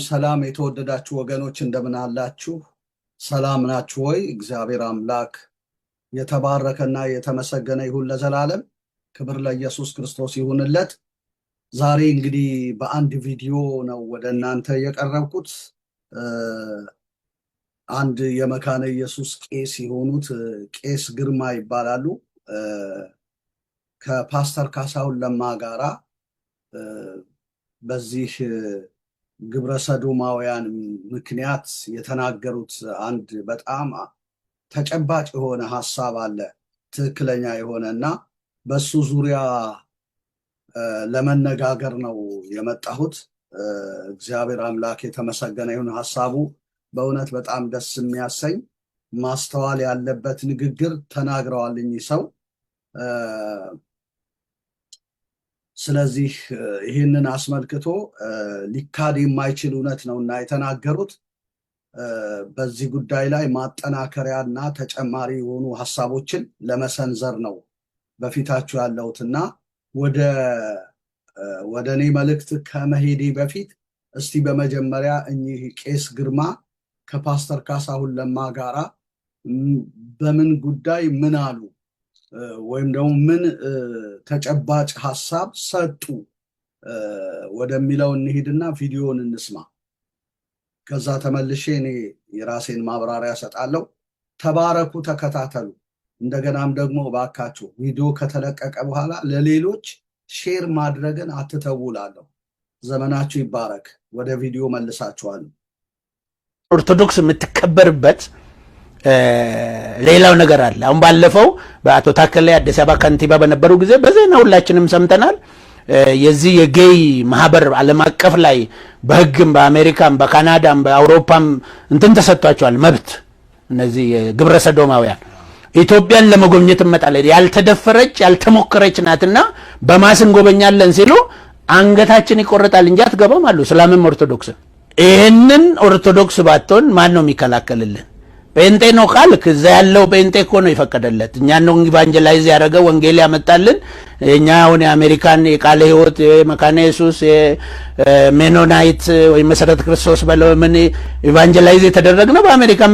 ሰላም የተወደዳችሁ ወገኖች እንደምን አላችሁ? ሰላም ናችሁ ወይ? እግዚአብሔር አምላክ የተባረከና የተመሰገነ ይሁን ለዘላለም። ክብር ለኢየሱስ ክርስቶስ ይሁንለት። ዛሬ እንግዲህ በአንድ ቪዲዮ ነው ወደ እናንተ የቀረብኩት። አንድ የመካነ ኢየሱስ ቄስ የሆኑት ቄስ ግርማ ይባላሉ። ከፓስተር ካሳሁን ለማ ጋራ በዚህ ግብረ ሰዶማውያን ምክንያት የተናገሩት አንድ በጣም ተጨባጭ የሆነ ሐሳብ አለ፣ ትክክለኛ የሆነና በሱ ዙሪያ ለመነጋገር ነው የመጣሁት። እግዚአብሔር አምላክ የተመሰገነ ይሁን። ሐሳቡ በእውነት በጣም ደስ የሚያሰኝ ማስተዋል ያለበት ንግግር ተናግረዋል እኚህ ሰው። ስለዚህ ይህንን አስመልክቶ ሊካድ የማይችል እውነት ነውና የተናገሩት። በዚህ ጉዳይ ላይ ማጠናከሪያና ተጨማሪ የሆኑ ሐሳቦችን ለመሰንዘር ነው በፊታችሁ ያለሁትና ወደ እኔ መልእክት ከመሄዴ በፊት እስቲ በመጀመሪያ እኚህ ቄስ ግርማ ከፓስተር ካሳሁን ለማ ጋራ በምን ጉዳይ ምን አሉ ወይም ደግሞ ምን ተጨባጭ ሐሳብ ሰጡ ወደሚለው እንሂድና ቪዲዮውን እንስማ። ከዛ ተመልሼ እኔ የራሴን ማብራሪያ ሰጣለሁ። ተባረኩ፣ ተከታተሉ። እንደገናም ደግሞ ባካችሁ ቪዲዮ ከተለቀቀ በኋላ ለሌሎች ሼር ማድረግን አትተውላለሁ። ዘመናችሁ ይባረክ። ወደ ቪዲዮ መልሳችኋለሁ። ኦርቶዶክስ የምትከበርበት ሌላው ነገር አለ። አሁን ባለፈው በአቶ ታከለ አዲስ አበባ ከንቲባ በነበሩ ጊዜ በዜና ሁላችንም ሰምተናል። የዚህ የጌይ ማህበር ዓለም አቀፍ ላይ በህግም በአሜሪካም በካናዳም በአውሮፓም እንትን ተሰጥቷቸዋል መብት። እነዚህ የግብረ ሰዶማውያን ኢትዮጵያን ለመጎብኘት እንመጣለን ያልተደፈረች ያልተሞከረች ናትና በማስን ጎበኛለን ሲሉ አንገታችን ይቆርጣል እንጂ አትገባም አሉ። እስላምም ኦርቶዶክስ ይሄንን ኦርቶዶክስ ባትሆን ማን ነው የሚከላከልልን? ጴንጤ ነው ካልክ እዛ ያለው ጴንጤ እኮ ነው የፈቀደለት። እኛ ነው ኢቫንጀላይዝ ያደረገው ወንጌል ያመጣልን። እኛ አሁን የአሜሪካን የቃለ ሕይወት የመካነ ኢየሱስ የሜኖናይት ወይ መሰረት ክርስቶስ በለው ምን ኢቫንጀላይዝ የተደረግነው በአሜሪካን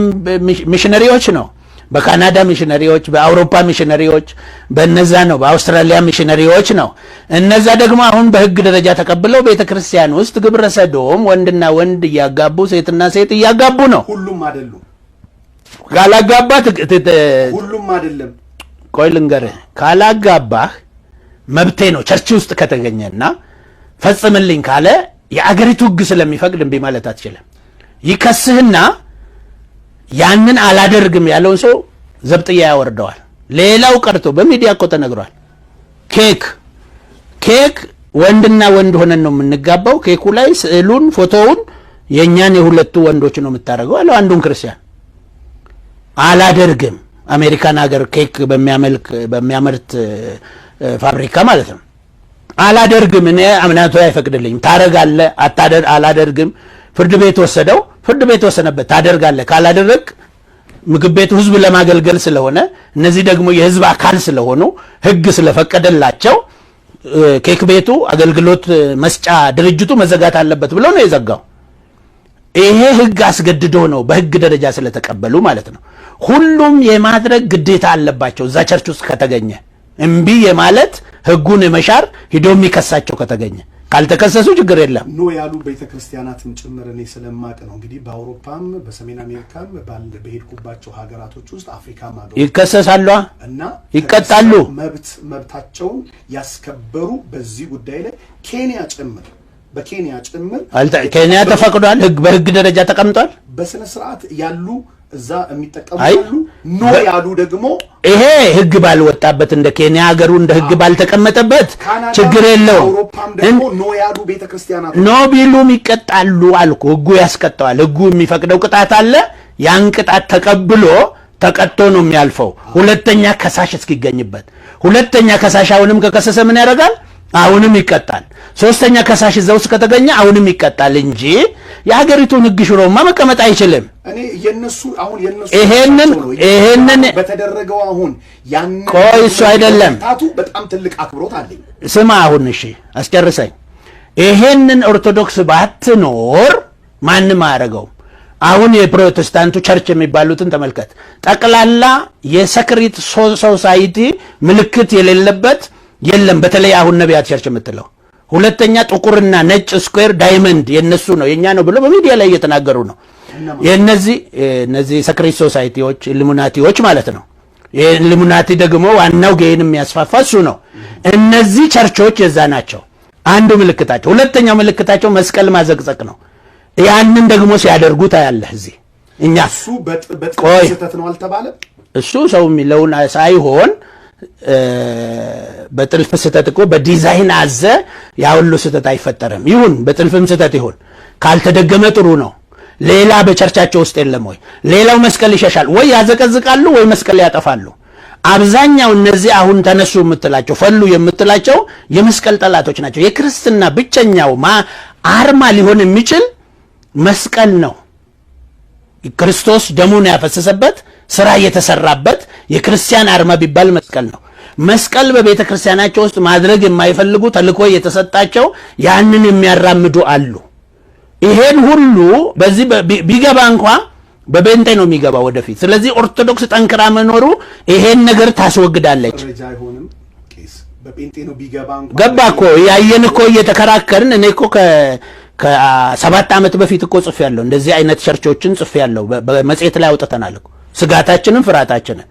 ሚሽነሪዎች ነው፣ በካናዳ ሚሽነሪዎች፣ በአውሮፓ ሚሽነሪዎች፣ በነዛ ነው፣ በአውስትራሊያ ሚሽነሪዎች ነው። እነዛ ደግሞ አሁን በህግ ደረጃ ተቀብለው ቤተክርስቲያን ውስጥ ግብረ ሰዶም ወንድና ወንድ እያጋቡ ሴትና ሴት እያጋቡ ነው። ሁሉም አይደሉም። ካላጋባህ ሁሉም አይደለም። ቆይ ልንገርህ፣ ካላጋባህ መብቴ ነው ቸርች ውስጥ ከተገኘና ፈጽምልኝ ካለ የአገሪቱ ህግ ስለሚፈቅድ እምቢ ማለት አትችልም። ይከስህና ያንን አላደርግም ያለውን ሰው ዘብጥያ ያወርደዋል። ሌላው ቀርቶ በሚዲያ እኮ ተነግሯል። ኬክ ወንድና ወንድ ሆነን ነው የምንጋባው። ኬኩ ላይ ስዕሉን ፎቶውን የኛን የሁለቱ ወንዶች ነው የምታደርገው አለው አንዱን ክርስቲያን። አላደርግም አሜሪካን ሀገር ኬክ በሚያመርት ፋብሪካ ማለት ነው። አላደርግም እኔ አምናቱ አይፈቅድልኝም። ታረጋለህ አላደርግም። ፍርድ ቤት ወሰደው። ፍርድ ቤት ወሰነበት። ታደርጋለህ ካላደረግ ምግብ ቤቱ ህዝብ ለማገልገል ስለሆነ እነዚህ ደግሞ የህዝብ አካል ስለሆኑ ህግ ስለፈቀደላቸው ኬክ ቤቱ አገልግሎት መስጫ ድርጅቱ መዘጋት አለበት ብሎ ነው የዘጋው። ይሄ ህግ አስገድዶ ነው በህግ ደረጃ ስለተቀበሉ ማለት ነው። ሁሉም የማድረግ ግዴታ አለባቸው። እዛ ቸርች ውስጥ ከተገኘ እምቢ የማለት ህጉን የመሻር ሂዶ የሚከሳቸው ከተገኘ፣ ካልተከሰሱ ችግር የለም። ኖ ያሉ ቤተክርስቲያናትን ጭምር እኔ ስለማቅ ነው እንግዲህ በአውሮፓም በሰሜን አሜሪካም በሄድኩባቸው ሀገራቶች ውስጥ አፍሪካም አገሩ ይከሰሳሉ እና ይቀጣሉ። መብታቸውን ያስከበሩ በዚህ ጉዳይ ላይ ኬንያ ጭምር በኬንያ ጭምር ኬንያ ተፈቅዷል። ህግ በህግ ደረጃ ተቀምጧል። በስነ ስርዓት ያሉ እዛ የሚጠቀሙ ያሉ ኖ ያሉ ደግሞ ይሄ ህግ ባልወጣበት እንደ ኬንያ ሀገሩ እንደ ህግ ባልተቀመጠበት ችግር የለው። አውሮፓም ደግሞ ኖ ያሉ ቤተክርስቲያናት ኖ ቢሉም ይቀጣሉ አልኩ። ህጉ ያስቀጣዋል። ህጉ የሚፈቅደው ቅጣት አለ። ያን ቅጣት ተቀብሎ ተቀጥቶ ነው የሚያልፈው። ሁለተኛ ከሳሽ እስኪገኝበት። ሁለተኛ ከሳሽ አሁንም ከከሰሰ ምን ያደርጋል? አሁንም ይቀጣል። ሶስተኛ ከሳሽ እዛው ከተገኘ አሁንም ይቀጣል እንጂ የሀገሪቱን ህግ ሽሮማ መቀመጥ አይችልም። እኔ የነሱ አሁን የነሱ ይሄንን በተደረገው አሁን ያን ቆይ እሱ አይደለም ታቱ በጣም ትልቅ አክብሮት አለኝ። ስማ አሁን እሺ አስጨርሰኝ። ይሄንን ኦርቶዶክስ ባትኖር ማንም አያደርገውም። አሁን የፕሮቴስታንቱ ቸርች የሚባሉትን ተመልከት። ጠቅላላ የሰክሪት ሶሳይቲ ምልክት የሌለበት የለም። በተለይ አሁን ነቢያት ቸርች የምትለው ሁለተኛ ጥቁርና ነጭ ስኩዌር ዳይመንድ የነሱ ነው የኛ ነው ብሎ በሚዲያ ላይ እየተናገሩ ነው። እነዚህ ሰክሪት ሶሳይቲዎች ኢሉሚናቲዎች ማለት ነው። የኢሉሚናቲ ደግሞ ዋናው ጌይን የሚያስፋፋ እሱ ነው። እነዚህ ቸርቾች የዛ ናቸው። አንዱ ምልክታቸው። ሁለተኛው ምልክታቸው መስቀል ማዘቅዘቅ ነው። ያንን ደግሞ ሲያደርጉት አያለህ እዚህ እኛ እሱ በጥልፍ ስህተት ነው አልተባለም። እሱ ሰው የሚለውን ሳይሆን በጥልፍ ስህተት እኮ በዲዛይን አዘ ያ ሁሉ ስህተት አይፈጠርም። ይሁን በጥልፍም ስህተት ይሁን ካልተደገመ ጥሩ ነው። ሌላ በቸርቻቸው ውስጥ የለም ወይ? ሌላው መስቀል ይሸሻል ወይ ያዘቀዝቃሉ ወይ መስቀል ያጠፋሉ። አብዛኛው እነዚህ አሁን ተነሱ የምትላቸው ፈሉ የምትላቸው የመስቀል ጠላቶች ናቸው። የክርስትና ብቸኛው አርማ ሊሆን የሚችል መስቀል ነው። ክርስቶስ ደሙን ያፈሰሰበት ስራ የተሰራበት የክርስቲያን አርማ ቢባል መስቀል ነው። መስቀል በቤተ ክርስቲያናቸው ውስጥ ማድረግ የማይፈልጉ ተልኮ የተሰጣቸው ያንን የሚያራምዱ አሉ። ይሄን ሁሉ በዚህ ቢገባ እንኳ በቤንቴ ነው የሚገባ ወደፊት። ስለዚህ ኦርቶዶክስ ጠንክራ መኖሩ ይሄን ነገር ታስወግዳለች። በጴንጤ ነው ቢገባ እንኳን ገባ እኮ ያየን እኮ እየተከራከርን እኔ እኮ ከ7 ዓመት በፊት እኮ ጽፌያለሁ። እንደዚህ አይነት ቸርቾችን ጽፌያለሁ። በመጽሔት ላይ አውጥተናል እኮ ስጋታችንን ፍርሃታችንን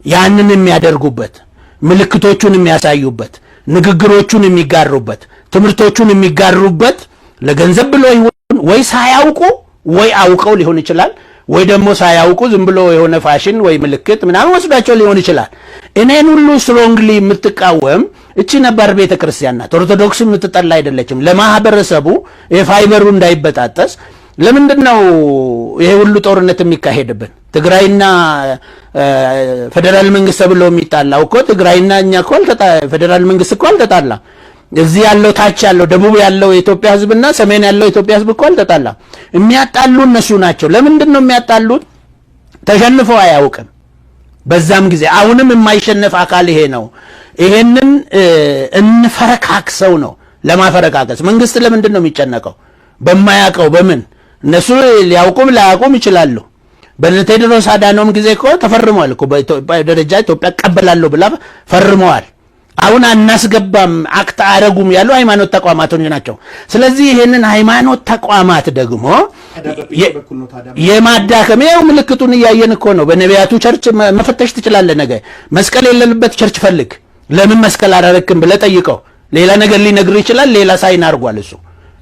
ያንን የሚያደርጉበት ምልክቶቹን የሚያሳዩበት ንግግሮቹን የሚጋሩበት ትምህርቶቹን የሚጋሩበት ለገንዘብ ብሎ ይሁን ወይ ሳያውቁ ወይ አውቀው ሊሆን ይችላል ወይ ደግሞ ሳያውቁ ዝም ብሎ የሆነ ፋሽን ወይ ምልክት ምናምን ወስዳቸው ሊሆን ይችላል። እኔን ሁሉ ስትሮንግሊ የምትቃወም እቺ ነበር ቤተ ክርስቲያን ናት። ኦርቶዶክስ የምትጠላ አይደለችም። ለማህበረሰቡ የፋይበሩ እንዳይበጣጠስ ለምንድነው ይሄ ሁሉ ጦርነት የሚካሄድብን? ትግራይና ፌደራል መንግስት ብለው የሚጣላው እኮ ትግራይና እኛ እኮ ፌደራል መንግስት እኮ አልተጣላ። እዚህ ያለው ታች ያለው ደቡብ ያለው የኢትዮጵያ ህዝብና ሰሜን ያለው የኢትዮጵያ ህዝብ እኮ አልተጣላ። የሚያጣሉ እነሱ ናቸው። ለምንድነው የሚያጣሉት? ተሸንፈው አያውቅም በዛም ጊዜ። አሁንም የማይሸነፍ አካል ይሄ ነው። ይሄንን እንፈረካክሰው ነው ለማፈረካከስ። መንግስት ለምንድነው የሚጨነቀው? በማያውቀው በምን እነሱ ሊያውቁም ላያውቁም ይችላሉ። በቴዎድሮስ አዳኖም ጊዜ እኮ ተፈርመዋል እኮ በኢትዮጵያ ደረጃ ኢትዮጵያ ቀበላለሁ ብላ ፈርመዋል። አሁን አናስገባም አክት አረጉም ያሉ ሃይማኖት ተቋማቶች ናቸው። ስለዚህ ይሄንን ሃይማኖት ተቋማት ደግሞ የማዳከሚያው ምልክቱን እያየን እኮ ነው። በነቢያቱ ቸርች መፈተሽ ትችላለህ። ነገ መስቀል የሌለበት ቸርች ፈልግ። ለምን መስቀል አላረክም ብለህ ጠይቀው። ሌላ ነገር ሊነግር ይችላል። ሌላ ሳይን አድርጓል እሱ።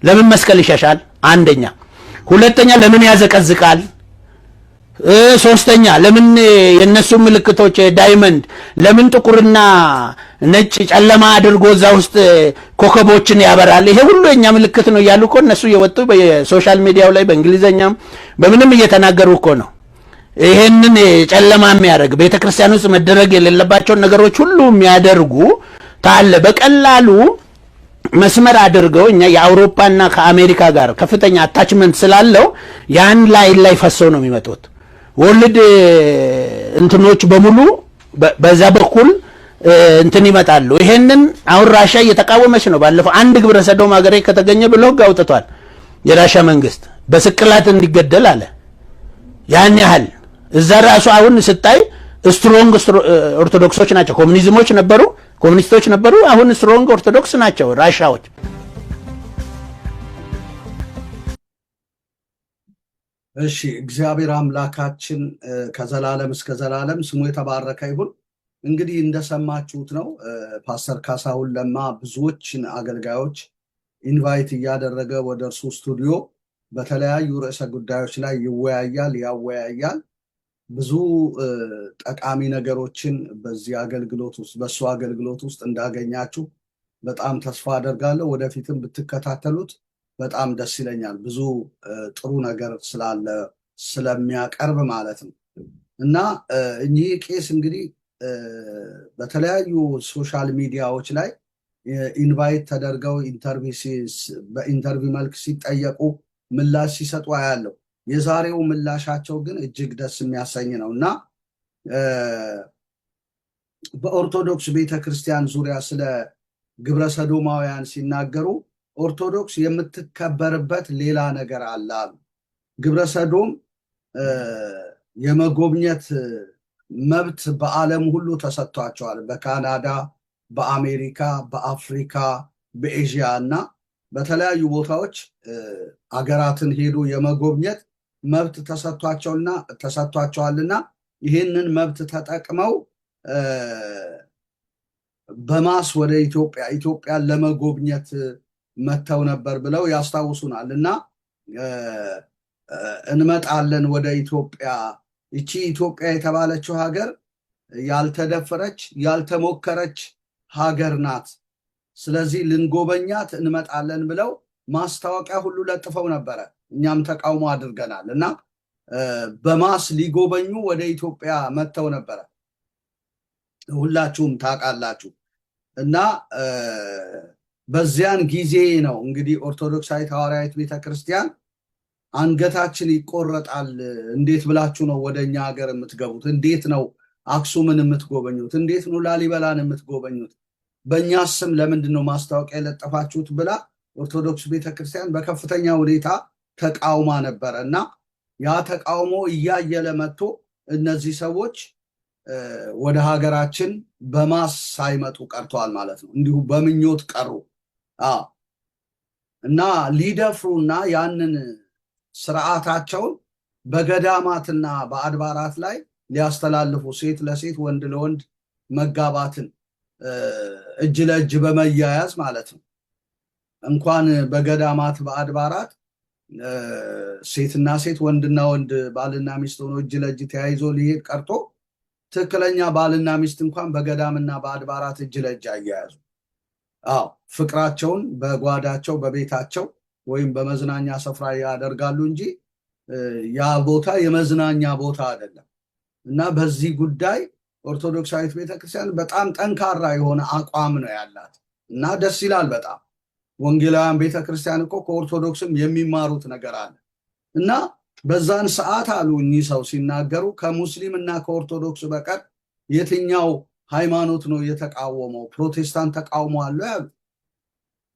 ለምን መስቀል ይሸሻል? አንደኛ። ሁለተኛ ለምን ያዘቀዝቃል? ሶስተኛ ለምን የነሱ ምልክቶች ዳይመንድ ለምን ጥቁርና ነጭ ጨለማ አድርጎ እዛ ውስጥ ኮከቦችን ያበራል? ይሄ ሁሉ የኛ ምልክት ነው እያሉ እኮ እነሱ እየወጡ በሶሻል ሚዲያው ላይ በእንግሊዘኛም በምንም እየተናገሩ እኮ ነው። ይሄንን ጨለማ የሚያደርግ ቤተክርስቲያን ውስጥ መደረግ የሌለባቸውን ነገሮች ሁሉ የሚያደርጉ ታለ በቀላሉ መስመር አድርገው እኛ የአውሮፓና ከአሜሪካ ጋር ከፍተኛ አታችመንት ስላለው ያን ላይ ፈሰው ነው የሚመጡት። ወልድ እንትኖች በሙሉ በዛ በኩል እንትን ይመጣሉ። ይሄንን አሁን ራሻ እየተቃወመች ነው። ባለፈው አንድ ግብረ ሰዶም ሀገሬ ከተገኘ ብሎ ሕግ አውጥቷል። የራሻ መንግስት በስቅላት እንዲገደል አለ። ያን ያህል እዛ ራሱ አሁን ስታይ ስትሮንግ ኦርቶዶክሶች ናቸው። ኮሙኒስቶች ነበሩ። አሁን ስትሮንግ ኦርቶዶክስ ናቸው ራሻዎች። እሺ፣ እግዚአብሔር አምላካችን ከዘላለም እስከ ዘላለም ስሙ የተባረከ ይሁን። እንግዲህ እንደሰማችሁት ነው ፓስተር ካሳሁን ለማ ብዙዎችን አገልጋዮች ኢንቫይት እያደረገ ወደ እርሱ ስቱዲዮ በተለያዩ ርዕሰ ጉዳዮች ላይ ያወያያል። ብዙ ጠቃሚ ነገሮችን በዚህ አገልግሎት ውስጥ በሱ አገልግሎት ውስጥ እንዳገኛችሁ በጣም ተስፋ አደርጋለሁ። ወደፊትም ብትከታተሉት በጣም ደስ ይለኛል። ብዙ ጥሩ ነገር ስለሚያቀርብ ማለት ነው። እና እኚህ ቄስ እንግዲህ በተለያዩ ሶሻል ሚዲያዎች ላይ ኢንቫይት ተደርገው በኢንተርቪው መልክ ሲጠየቁ ምላሽ ሲሰጡ አያለው። የዛሬው ምላሻቸው ግን እጅግ ደስ የሚያሰኝ ነው እና በኦርቶዶክስ ቤተክርስቲያን ዙሪያ ስለ ግብረ ሰዶማውያን ሲናገሩ ኦርቶዶክስ የምትከበርበት ሌላ ነገር አለ አሉ። ግብረ ሰዶም የመጎብኘት መብት በዓለም ሁሉ ተሰጥቷቸዋል። በካናዳ፣ በአሜሪካ፣ በአፍሪካ፣ በኤዥያ እና በተለያዩ ቦታዎች አገራትን ሄዶ የመጎብኘት መብት ተሰጥቷቸዋልና ይህንን መብት ተጠቅመው በማስ ወደ ኢትዮጵያን ለመጎብኘት መጥተው ነበር ብለው ያስታውሱናል። እና እንመጣለን ወደ ኢትዮጵያ፣ ይቺ ኢትዮጵያ የተባለችው ሀገር ያልተደፈረች ያልተሞከረች ሀገር ናት፣ ስለዚህ ልንጎበኛት እንመጣለን ብለው ማስታወቂያ ሁሉ ለጥፈው ነበረ። እኛም ተቃውሞ አድርገናል። እና በማስ ሊጎበኙ ወደ ኢትዮጵያ መጥተው ነበረ፣ ሁላችሁም ታውቃላችሁ። እና በዚያን ጊዜ ነው እንግዲህ ኦርቶዶክሳዊት ሐዋርያዊት ቤተክርስቲያን አንገታችን ይቆረጣል፣ እንዴት ብላችሁ ነው ወደኛ ሀገር የምትገቡት? እንዴት ነው አክሱምን የምትጎበኙት? እንዴት ነው ላሊበላን የምትጎበኙት? በእኛ ስም ለምንድን ነው ማስታወቂያ የለጠፋችሁት? ብላ ኦርቶዶክስ ቤተክርስቲያን በከፍተኛ ሁኔታ ተቃውማ ነበረ። እና ያ ተቃውሞ እያየለ መጥቶ እነዚህ ሰዎች ወደ ሀገራችን በማስ ሳይመጡ ቀርተዋል ማለት ነው። እንዲሁ በምኞት ቀሩ። እና ሊደፍሩና ያንን ስርዓታቸውን በገዳማትና በአድባራት ላይ ሊያስተላልፉ፣ ሴት ለሴት ወንድ ለወንድ መጋባትን እጅ ለእጅ በመያያዝ ማለት ነው። እንኳን በገዳማት በአድባራት ሴትና ሴት ወንድና ወንድ ባልና ሚስት ሆኖ እጅ ለእጅ ተያይዞ ሊሄድ ቀርቶ ትክክለኛ ባልና ሚስት እንኳን በገዳምና በአድባራት እጅ ለእጅ አያያዙ። ፍቅራቸውን በጓዳቸው በቤታቸው ወይም በመዝናኛ ስፍራ ያደርጋሉ እንጂ ያ ቦታ የመዝናኛ ቦታ አይደለም። እና በዚህ ጉዳይ ኦርቶዶክሳዊት ቤተክርስቲያን በጣም ጠንካራ የሆነ አቋም ነው ያላት እና ደስ ይላል በጣም። ወንጌላውያን ቤተክርስቲያን እኮ ከኦርቶዶክስም የሚማሩት ነገር አለ። እና በዛን ሰዓት አሉ እኚህ ሰው ሲናገሩ ከሙስሊም እና ከኦርቶዶክስ በቀር የትኛው ሃይማኖት ነው የተቃወመው? ፕሮቴስታንት ተቃውሟል ያሉ።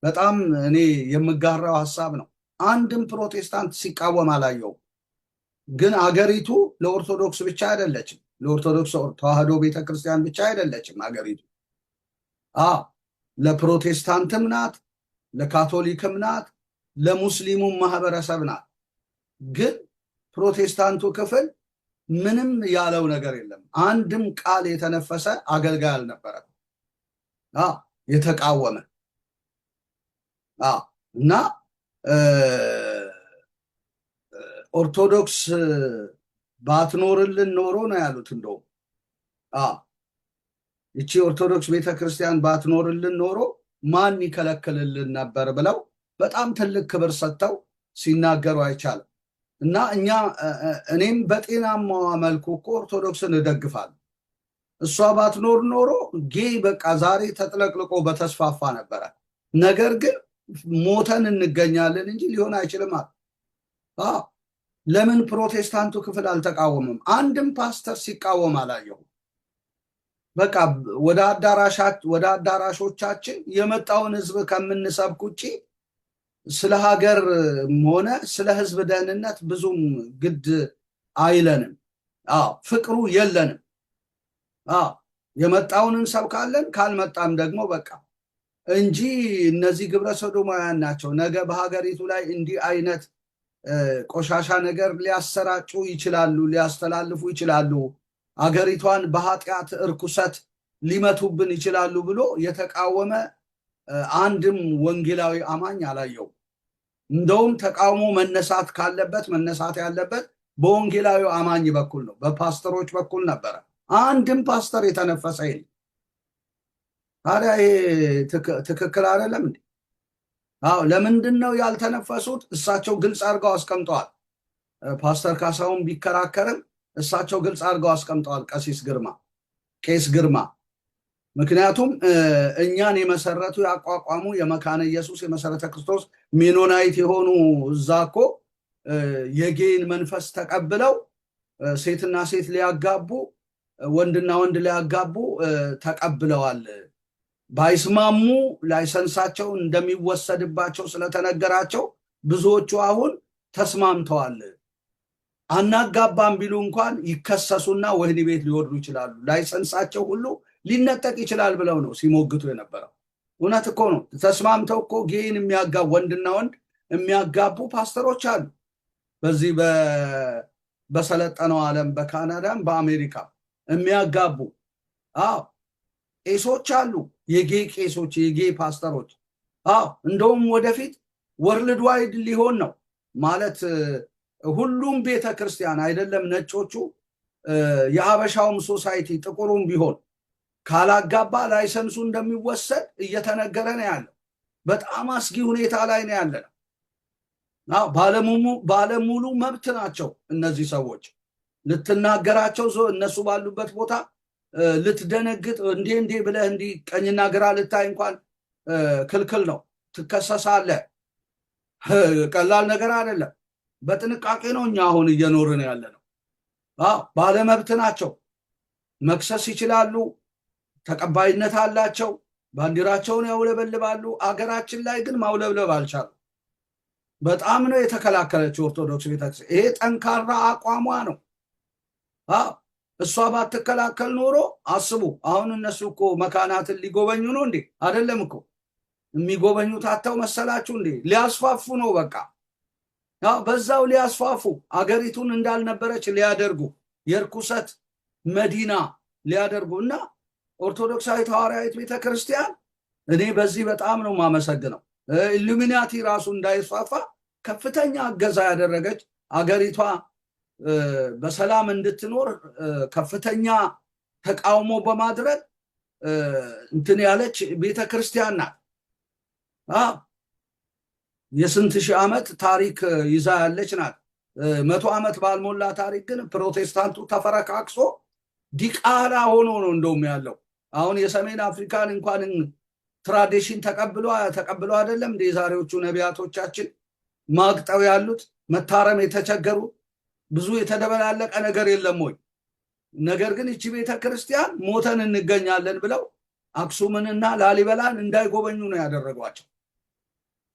በጣም እኔ የምጋራው ሀሳብ ነው። አንድም ፕሮቴስታንት ሲቃወም አላየው። ግን አገሪቱ ለኦርቶዶክስ ብቻ አይደለችም፣ ለኦርቶዶክስ ተዋህዶ ቤተክርስቲያን ብቻ አይደለችም አገሪቱ። ለፕሮቴስታንትም ናት፣ ለካቶሊክም ናት፣ ለሙስሊሙም ማህበረሰብ ናት። ግን ፕሮቴስታንቱ ክፍል ምንም ያለው ነገር የለም። አንድም ቃል የተነፈሰ አገልጋይ አልነበረም የተቃወመ። እና ኦርቶዶክስ ባትኖርልን ኖሮ ነው ያሉት። እንደውም ይቺ ኦርቶዶክስ ቤተክርስቲያን ባትኖርልን ኖሮ ማን ይከለክልልን ነበር ብለው በጣም ትልቅ ክብር ሰጥተው ሲናገሩ አይቻልም። እና እኔም በጤናማዋ መልኩ እኮ ኦርቶዶክስን እደግፋለሁ። እሷ ባትኖር ኖሮ ጌይ በቃ ዛሬ ተጥለቅልቆ በተስፋፋ ነበረ። ነገር ግን ሞተን እንገኛለን እንጂ ሊሆን አይችልም አለ። ለምን ፕሮቴስታንቱ ክፍል አልተቃወምም? አንድም ፓስተር ሲቃወም አላየሁም። በቃ ወደ አዳራሾቻችን የመጣውን ህዝብ ከምንሰብክ ውጭ ስለ ሀገር ሆነ ስለ ህዝብ ደህንነት ብዙም ግድ አይለንም። ፍቅሩ የለንም። የመጣውን እንሰብካለን፣ ካልመጣም ደግሞ በቃ እንጂ እነዚህ ግብረ ሰዶማውያን ናቸው። ነገ በሀገሪቱ ላይ እንዲህ አይነት ቆሻሻ ነገር ሊያሰራጩ ይችላሉ፣ ሊያስተላልፉ ይችላሉ፣ አገሪቷን በኃጢአት እርኩሰት ሊመቱብን ይችላሉ ብሎ የተቃወመ አንድም ወንጌላዊ አማኝ አላየው። እንደውም ተቃውሞ መነሳት ያለበት በወንጌላዊ አማኝ በኩል ነው፣ በፓስተሮች በኩል ነበረ። አንድም ፓስተር የተነፈሰ የለም። ታዲያ ይሄ ትክክል አይደለም እንዴ? ለምንድን ነው ያልተነፈሱት? እሳቸው ግልጽ አድርገው አስቀምጠዋል። ፓስተር ካሳሁን ቢከራከርም እሳቸው ግልጽ አድርገው አስቀምጠዋል። ቄስ ግርማ ምክንያቱም እኛን የመሰረቱ ያቋቋሙ የመካነ ኢየሱስ የመሰረተ ክርስቶስ ሜኖናይት የሆኑ እዛ እኮ የጌይን መንፈስ ተቀብለው ሴትና ሴት ሊያጋቡ ወንድና ወንድ ሊያጋቡ ተቀብለዋል ባይስማሙ ላይሰንሳቸው እንደሚወሰድባቸው ስለተነገራቸው ብዙዎቹ አሁን ተስማምተዋል። አናጋባም ቢሉ እንኳን ይከሰሱና ወህኒ ቤት ሊወርዱ ይችላሉ። ላይሰንሳቸው ሁሉ ሊነጠቅ ይችላል ብለው ነው ሲሞግቱ የነበረው። እውነት እኮ ነው። ተስማምተው እኮ ጌይን የሚያጋቡ ወንድና ወንድ የሚያጋቡ ፓስተሮች አሉ። በዚህ በሰለጠነው ዓለም በካናዳም በአሜሪካ የሚያጋቡ ቄሶች አሉ። የጌይ ቄሶች፣ የጌይ ፓስተሮች። እንደውም ወደፊት ወርልድ ዋይድ ሊሆን ነው ማለት ሁሉም ቤተክርስቲያን አይደለም ነጮቹ፣ የሀበሻውም ሶሳይቲ ጥቁሩም ቢሆን ካላጋባ ላይሰንሱ እንደሚወሰድ እየተነገረ ነው ያለው። በጣም አስጊ ሁኔታ ላይ ነው ያለነው። ባለሙሉ መብት ናቸው እነዚህ ሰዎች። ልትናገራቸው እነሱ ባሉበት ቦታ ልትደነግጥ እንዴ ብለህ እንዲህ ቀኝና ግራ ልታይ እንኳን ክልክል ነው። ትከሰሳለህ። ቀላል ነገር አይደለም። በጥንቃቄ ነው እኛ አሁን እየኖርን ያለነው። ባለመብት ናቸው። መክሰስ ይችላሉ። ተቀባይነት አላቸው። ባንዲራቸውን ያውለበልባሉ። አገራችን ላይ ግን ማውለብለብ አልቻሉ። በጣም ነው የተከላከለችው ኦርቶዶክስ ቤተክርስቲያን። ይሄ ጠንካራ አቋሟ ነው። እሷ ባትከላከል ኖሮ አስቡ። አሁን እነሱ እኮ መካናትን ሊጎበኙ ነው እንዴ? አይደለም እኮ የሚጎበኙት አተው መሰላችሁ እንዴ? ሊያስፋፉ ነው። በቃ በዛው ሊያስፋፉ፣ አገሪቱን እንዳልነበረች ሊያደርጉ፣ የርኩሰት መዲና ሊያደርጉ እና ኦርቶዶክሳዊት ሐዋርያዊት ቤተክርስቲያን እኔ በዚህ በጣም ነው የማመሰግነው። ኢሉሚናቲ ራሱ እንዳይስፋፋ ከፍተኛ እገዛ ያደረገች፣ አገሪቷ በሰላም እንድትኖር ከፍተኛ ተቃውሞ በማድረግ እንትን ያለች ቤተክርስቲያን ናት። የስንት ሺህ ዓመት ታሪክ ይዛ ያለች ናት። 100 ዓመት ባልሞላ ታሪክ ግን ፕሮቴስታንቱ ተፈረካክሶ ዲቃላ ሆኖ ነው እንደውም ያለው። አሁን የሰሜን አፍሪካን እንኳን ትራዲሽን ተቀብሎ አይደለም እንደ የዛሬዎቹ ነቢያቶቻችን ማግጠው ያሉት፣ መታረም የተቸገሩ ብዙ የተደበላለቀ ነገር የለም ወይ? ነገር ግን እቺ ቤተክርስቲያን ሞተን እንገኛለን ብለው አክሱምንና ላሊበላን እንዳይጎበኙ ነው ያደረጓቸው።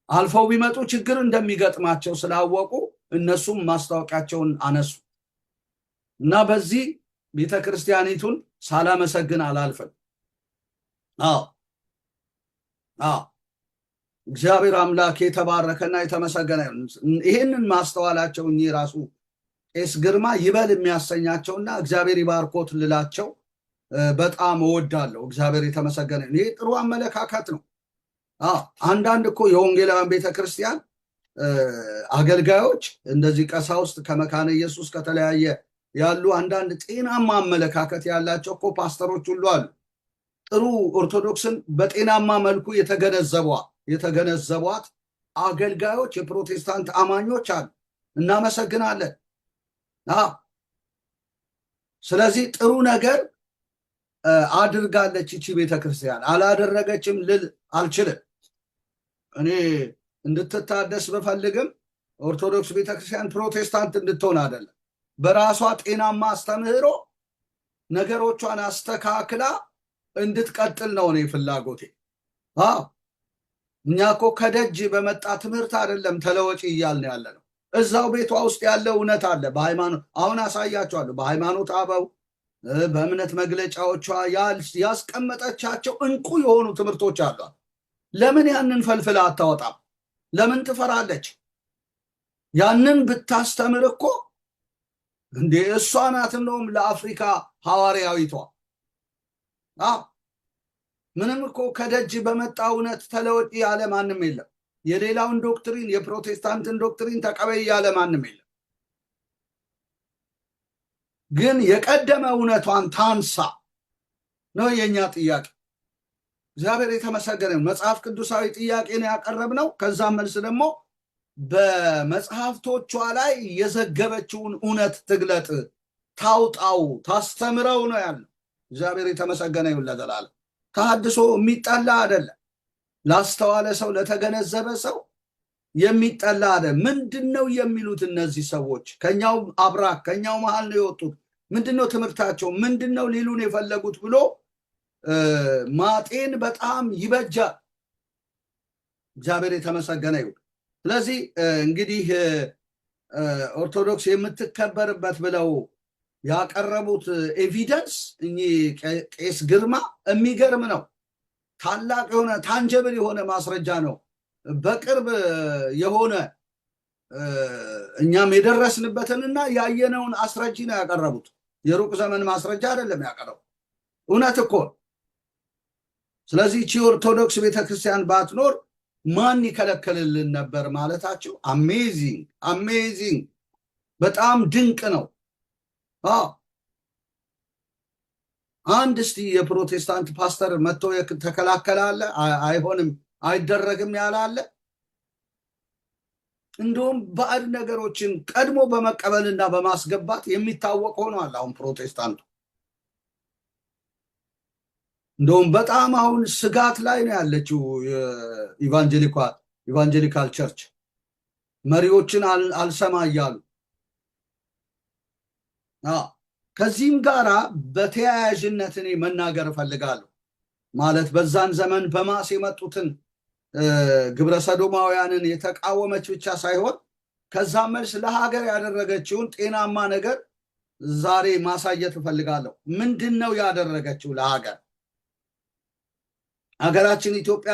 አልፈው ቢመጡ ችግር እንደሚገጥማቸው ስላወቁ እነሱም ማስታወቂያቸውን አነሱ እና በዚህ ቤተክርስቲያኒቱን ሳላመሰግን አላልፍም። እግዚአብሔር አምላክ የተባረከና የተመሰገነ ይሁን። ይህንን ማስተዋላቸው እኚህ ራሱ ቄስ ግርማ ይበል የሚያሰኛቸውና እግዚአብሔር ይባርኮት ልላቸው በጣም እወዳለሁ። እግዚአብሔር የተመሰገነ ይሁን። ይሄ ጥሩ አመለካከት ነው። አንዳንድ እኮ የወንጌላውያን ቤተክርስቲያን አገልጋዮች እንደዚህ ቀሳውስት ከመካነ ኢየሱስ ከተለያየ ያሉ አንዳንድ ጤናማ አመለካከት ያላቸው እኮ ፓስተሮች ሁሉ አሉ። ጥሩ ኦርቶዶክስን በጤናማ መልኩ የተገነዘቧት አገልጋዮች የፕሮቴስታንት አማኞች አሉ። እናመሰግናለን። ስለዚህ ጥሩ ነገር አድርጋለች ይቺ ቤተክርስቲያን። አላደረገችም ልል አልችልም። እኔ እንድትታደስ ብፈልግም ኦርቶዶክስ ቤተክርስቲያን ፕሮቴስታንት እንድትሆን አይደለም። በራሷ ጤናማ አስተምህሮ ነገሮቿን አስተካክላ እንድትቀጥል ነው እኔ ፍላጎቴ። እኛ እኮ ከደጅ በመጣ ትምህርት አይደለም ተለወጪ እያልን ያለ ነው። እዛው ቤቷ ውስጥ ያለ እውነት አለ። በሃይማኖት አሁን አሳያቸዋለሁ። በሃይማኖት አበው በእምነት መግለጫዎቿ ያስቀመጠቻቸው እንቁ የሆኑ ትምህርቶች አሏት። ለምን ያንን ፈልፍላ አታወጣም? ለምን ትፈራለች? ያንን ብታስተምር እኮ እንዴ እሷ ናት እንደውም ለአፍሪካ ሐዋርያዊቷ። ምንም እኮ ከደጅ በመጣ እውነት ተለወጪ ያለ ማንም የለም። የሌላውን ዶክትሪን የፕሮቴስታንትን ዶክትሪን ተቀበይ ያለ ማንም የለም። ግን የቀደመ እውነቷን ታንሳ ነው የኛ ጥያቄ። እግዚአብሔር የተመሰገነ መጽሐፍ ቅዱሳዊ ጥያቄን ያቀረብነው። ከዛም መልስ ደግሞ በመጽሐፍቶቿ ላይ የዘገበችውን እውነት ትግለጥ፣ ታውጣው፣ ታስተምረው ነው ያለው። እግዚአብሔር የተመሰገነ ይሁን ለዘላለም። ተሐድሶ የሚጠላ አይደለም። ላስተዋለ ሰው፣ ለተገነዘበ ሰው የሚጠላ አይደለም። ምንድነው የሚሉት እነዚህ ሰዎች? ከኛው አብራክ ከኛው መሃል ነው የወጡት። ምንድነው ትምህርታቸው? ምንድነው ሊሉን የፈለጉት ብሎ ማጤን በጣም ይበጃል። እግዚአብሔር የተመሰገነ ይሁን። ስለዚህ እንግዲህ ኦርቶዶክስ የምትከበርበት ብለው ያቀረቡት ኤቪደንስ እኚህ ቄስ ግርማ የሚገርም ነው። ታላቅ የሆነ ታንጀብል የሆነ ማስረጃ ነው። በቅርብ የሆነ እኛም የደረስንበትንና ያየነውን አስረጂ ነው ያቀረቡት። የሩቅ ዘመን ማስረጃ አይደለም ያቀረቡት፣ እውነት እኮ። ስለዚህ ቺ ኦርቶዶክስ ቤተክርስቲያን ባትኖር ማን ይከለክልልን ነበር ማለታቸው አሜዚንግ አሜዚንግ፣ በጣም ድንቅ ነው። አንድ እስቲ የፕሮቴስታንት ፓስተር መጥቶ ተከላከላለ? አይሆንም አይደረግም ያላለ? እንደውም ባዕድ ነገሮችን ቀድሞ በመቀበልና በማስገባት የሚታወቅ ሆኗል አሁን ፕሮቴስታንቱ። እንደውም በጣም አሁን ስጋት ላይ ነው ያለችው ኢቫንጀሊካል ቸርች። መሪዎችን አልሰማ እያሉ ከዚህም ጋራ በተያያዥነት እኔ መናገር እፈልጋለሁ። ማለት በዛን ዘመን በማስ የመጡትን ግብረ ሰዶማውያንን የተቃወመች ብቻ ሳይሆን ከዛ መልስ ለሀገር ያደረገችውን ጤናማ ነገር ዛሬ ማሳየት እፈልጋለሁ። ምንድን ነው ያደረገችው ለሀገር? ሀገራችን ኢትዮጵያ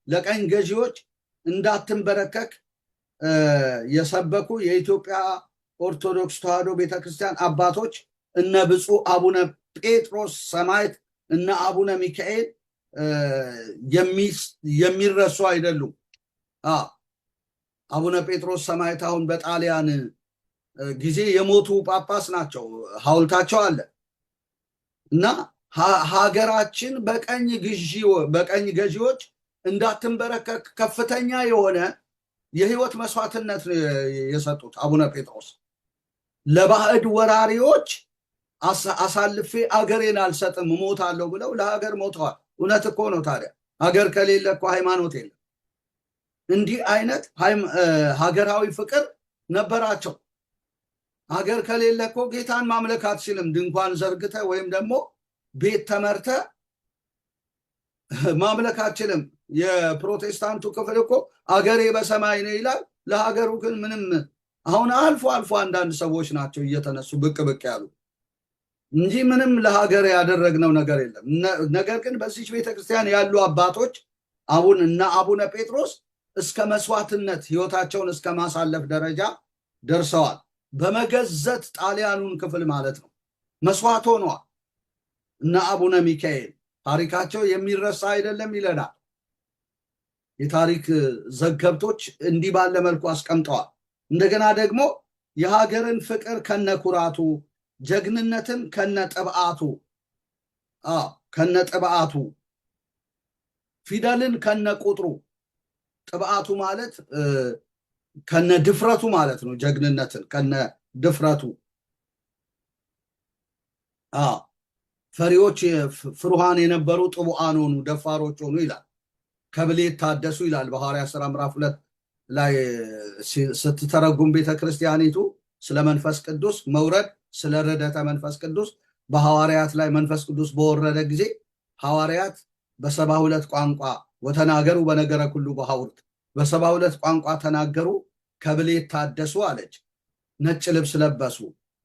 ለቀኝ ገዢዎች እንዳትንበረከክ የሰበኩ የኢትዮጵያ ኦርቶዶክስ ተዋሕዶ ቤተክርስቲያን አባቶች እነ ብፁዕ አቡነ ጴጥሮስ ሰማዕት እነ አቡነ ሚካኤል የሚረሱ አይደሉም። አቡነ ጴጥሮስ ሰማዕት አሁን በጣሊያን ጊዜ የሞቱ ጳጳስ ናቸው። ሐውልታቸው አለ እና ሀገራችን በቀኝ ገዢዎች እንዳትንበረከክ ከፍተኛ የሆነ የህይወት መስዋዕትነት የሰጡት አቡነ ጴጥሮስ ለባዕድ ወራሪዎች አሳልፌ አገሬን አልሰጥም እሞታለሁ ብለው ለሀገር ሞተዋል። እውነት እኮ ነው። ታዲያ ሀገር ከሌለ እኮ ሃይማኖት የለም። እንዲህ አይነት ሀገራዊ ፍቅር ነበራቸው። ሀገር ከሌለ እኮ ጌታን ማምለክ አትችልም። ድንኳን ዘርግተ ወይም ደግሞ ቤት ተመርተ ማምለክ አትችልም። የፕሮቴስታንቱ ክፍል እኮ አገሬ በሰማይ ነው ይላል። ለሀገሩ ግን ምንም። አሁን አልፎ አልፎ አንዳንድ ሰዎች ናቸው እየተነሱ ብቅ ያሉ እንጂ ምንም ለሀገር ያደረግነው ነገር የለም። ነገር ግን በዚች ቤተክርስቲያን ያሉ አባቶች እና አቡነ ጴጥሮስ እስከ መስዋዕትነት ህይወታቸውን እስከ ማሳለፍ ደረጃ ደርሰዋል። በመገዘት ጣሊያኑን ክፍል ማለት ነው መስዋዕት ሆነዋል። እና አቡነ ሚካኤል ታሪካቸው የሚረሳ አይደለም ይለናል። የታሪክ ዘገብቶች እንዲህ ባለ መልኩ አስቀምጠዋል። እንደገና ደግሞ የሀገርን ፍቅር ከነኩራቱ፣ ጀግንነትን ከነጥብዓቱ፣ ፊደልን ከነቁጥሩ፣ ጥብዓቱ ማለት ከነድፍረቱ ማለት ነው። ጀግንነትን ከነድፍረቱ፣ ፈሪዎች ፍሩሃን የነበሩ ጥቡዓን ሆኑ፣ ደፋሮች ሆኑ ይላል። ከብሌት ታደሱ ይላል በሐዋርያት ሥራ ምዕራፍ 2 ላይ ስትተረጉም ቤተክርስቲያኒቱ ስለ መንፈስ ቅዱስ መውረድ፣ ስለ ረደተ መንፈስ ቅዱስ በሐዋርያት ላይ መንፈስ ቅዱስ በወረደ ጊዜ ሐዋርያት በ72 ቋንቋ ወተናገሩ በነገረ ኩሉ በሐውርት በ72 ቋንቋ ተናገሩ፣ ከብሌት ታደሱ አለች። ነጭ ልብስ ለበሱ፣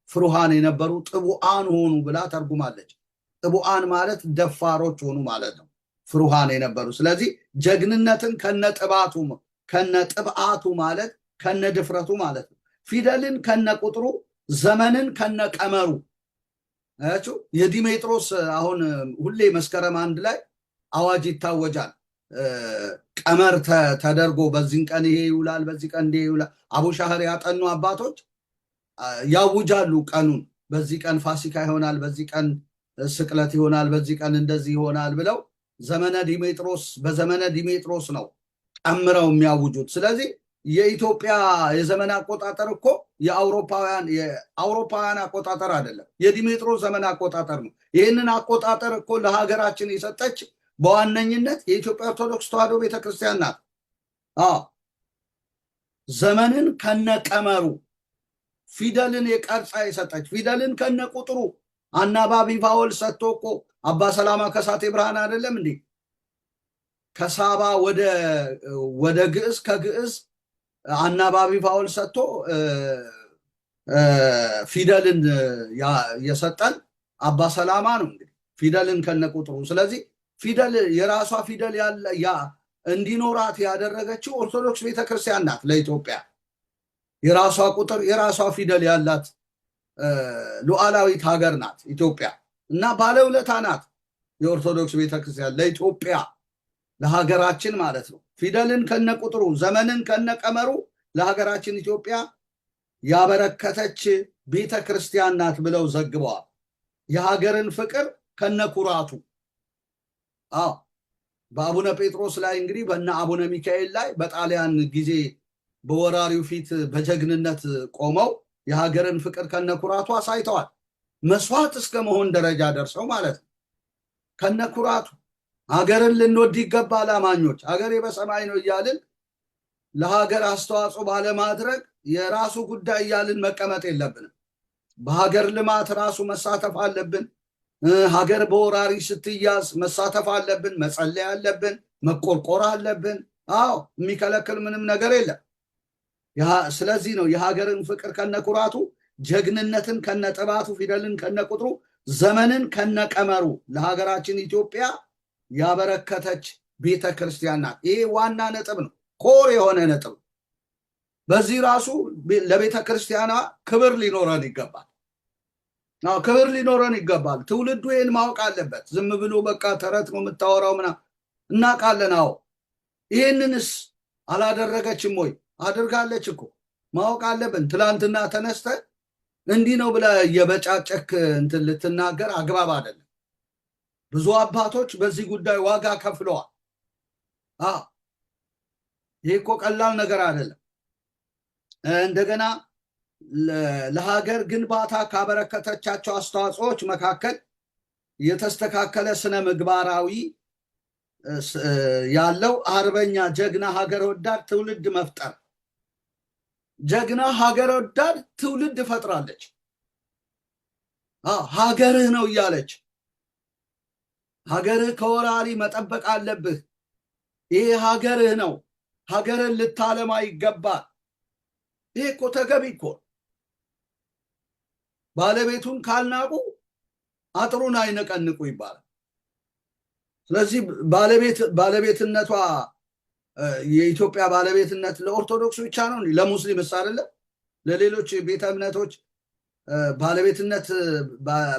ፍሩሃን የነበሩ ጥቡዓን ሆኑ ብላ ተርጉማለች። ጥቡዓን ማለት ደፋሮች ሆኑ ማለት ነው፣ ፍሩሃን የነበሩ። ስለዚህ ጀግንነትን ከነጥብዓቱ ማለት ከነድፍረቱ ማለት ነው። ፊደልን ከነቁጥሩ፣ ዘመንን ከነቀመሩ። አያችሁ የዲሜጥሮስ አሁን ሁሌ መስከረም 1 ላይ አዋጅ ይታወጃል። ቀመር ተደርጎ በዚህ ቀን ይሄ ይውላል፣ በዚህ ቀን ይሄ ይውላል። አቡሻህር ያጠኑ አባቶች ያውጃሉ ቀኑን። በዚህ ቀን ፋሲካ ይሆናል፣ በዚህ ቀን ስቅለት ይሆናል፣ በዚህ ቀን እንደዚህ ይሆናል ብለው በዘመነ ዲሜጥሮስ ነው ቀምረው የሚያውጁት። ስለዚህ የኢትዮጵያ የዘመን አቆጣጠር እኮ የአውሮፓውያን አቆጣጠር አይደለም፣ የዲሜጥሮስ ዘመን አቆጣጠር ነው። ይህንን አቆጣጠር እኮ ለሀገራችን የሰጠች በዋነኝነት የኢትዮጵያ ኦርቶዶክስ ተዋሕዶ ቤተክርስቲያን ናት። ዘመንን ከነቀመሩ፣ ፊደልን የቀርጻ የሰጠች፣ ፊደልን ከነቁጥሩ። አናባቢ ቫወል ሰጥቶ እኮ አባ ሰላማ ከሳቴ ብርሃን አይደለም እንዴ? ከሳባ ወደ ግዕዝ ከግዕዝ አናባቢ ፋውል ሰጥቶ ፊደልን የሰጠን አባ ሰላማ ነው እንግዲህ ፊደልን ከነቁጥሩ። ስለዚህ ፊደል የራሷ ፊደል እንዲኖራት ያደረገችው ኦርቶዶክስ ቤተክርስቲያን ናት። ለኢትዮጵያ የራሷ ቁጥር የራሷ ፊደል ያላት ሉዓላዊት ሀገር ናት ኢትዮጵያ እና ባለውለታ ናት የኦርቶዶክስ ቤተክርስቲያን ለኢትዮጵያ ለሀገራችን ማለት ነው። ፊደልን ከነቁጥሩ ዘመንን ከነቀመሩ ለሀገራችን ኢትዮጵያ ያበረከተች ቤተክርስቲያን ናት ብለው ዘግበዋል። የሀገርን ፍቅር ከነኩራቱ በአቡነ ጴጥሮስ ላይ እንግዲህ በእነ አቡነ ሚካኤል ላይ በጣሊያን ጊዜ በወራሪው ፊት በጀግንነት ቆመው የሀገርን ፍቅር ከነኩራቱ አሳይተዋል። መስዋዕት እስከ መሆን ደረጃ ደርሰው ማለት ነው። ከነኩራቱ ሀገርን ልንወድ ይገባል አማኞች። ሀገሬ በሰማይ ነው እያልን ለሀገር አስተዋጽኦ ባለማድረግ የራሱ ጉዳይ እያልን መቀመጥ የለብንም። በሀገር ልማት ራሱ መሳተፍ አለብን። ሀገር በወራሪ ስትያዝ መሳተፍ አለብን፣ መጸለይ አለብን፣ መቆርቆር አለብን። አዎ የሚከለክል ምንም ነገር የለም። ስለዚህ ነው የሀገርን ፍቅር ከነኩራቱ፣ ጀግንነትን ከነጥባቱ፣ ፊደልን ከነቁጥሩ፣ ዘመንን ከነቀመሩ ለሀገራችን ኢትዮጵያ ያበረከተች ቤተክርስቲያን ናት። ይሄ ዋና ነጥብ ነው፣ ኮር የሆነ ነጥብ። በዚህ ራሱ ለቤተክርስቲያኗ ክብር ሊኖረን ይገባል። ክብር ሊኖረን ይገባል። ትውልዱ ይህን ማወቅ አለበት። ዝም ብሎ በቃ ተረት ነው የምታወራው ምናምን እናውቃለን። አዎ ይህንንስ አላደረገችም ወይ? አድርጋለች እኮ ማወቅ አለብን። ትላንትና ተነስተ እንዲህ ነው ብለ የበጫጨክ እንትን ልትናገር አግባብ አይደለም። ብዙ አባቶች በዚህ ጉዳይ ዋጋ ከፍለዋል። ይህ እኮ ቀላል ነገር አይደለም። እንደገና ለሀገር ግንባታ ካበረከተቻቸው አስተዋጽኦዎች መካከል የተስተካከለ ስነ ምግባራዊ ያለው አርበኛ ጀግና ሀገር ወዳድ ትውልድ መፍጠር። ጀግና ሀገር ወዳድ ትውልድ ፈጥራለች። ሀገርህ ነው እያለች ሀገርህ ከወራሪ መጠበቅ አለብህ። ይሄ ሀገርህ ነው፣ ሀገርን ልታለማ ይገባል። ይሄ እኮ ተገቢ እኮ። ባለቤቱን ካልናቁ አጥሩን አይነቀንቁ ይባላል። ስለዚህ ባለቤትነቷ የኢትዮጵያ ባለቤትነት ለኦርቶዶክስ ብቻ ነው፣ ለሙስሊምስ አይደለም? ለሌሎች ቤተ እምነቶች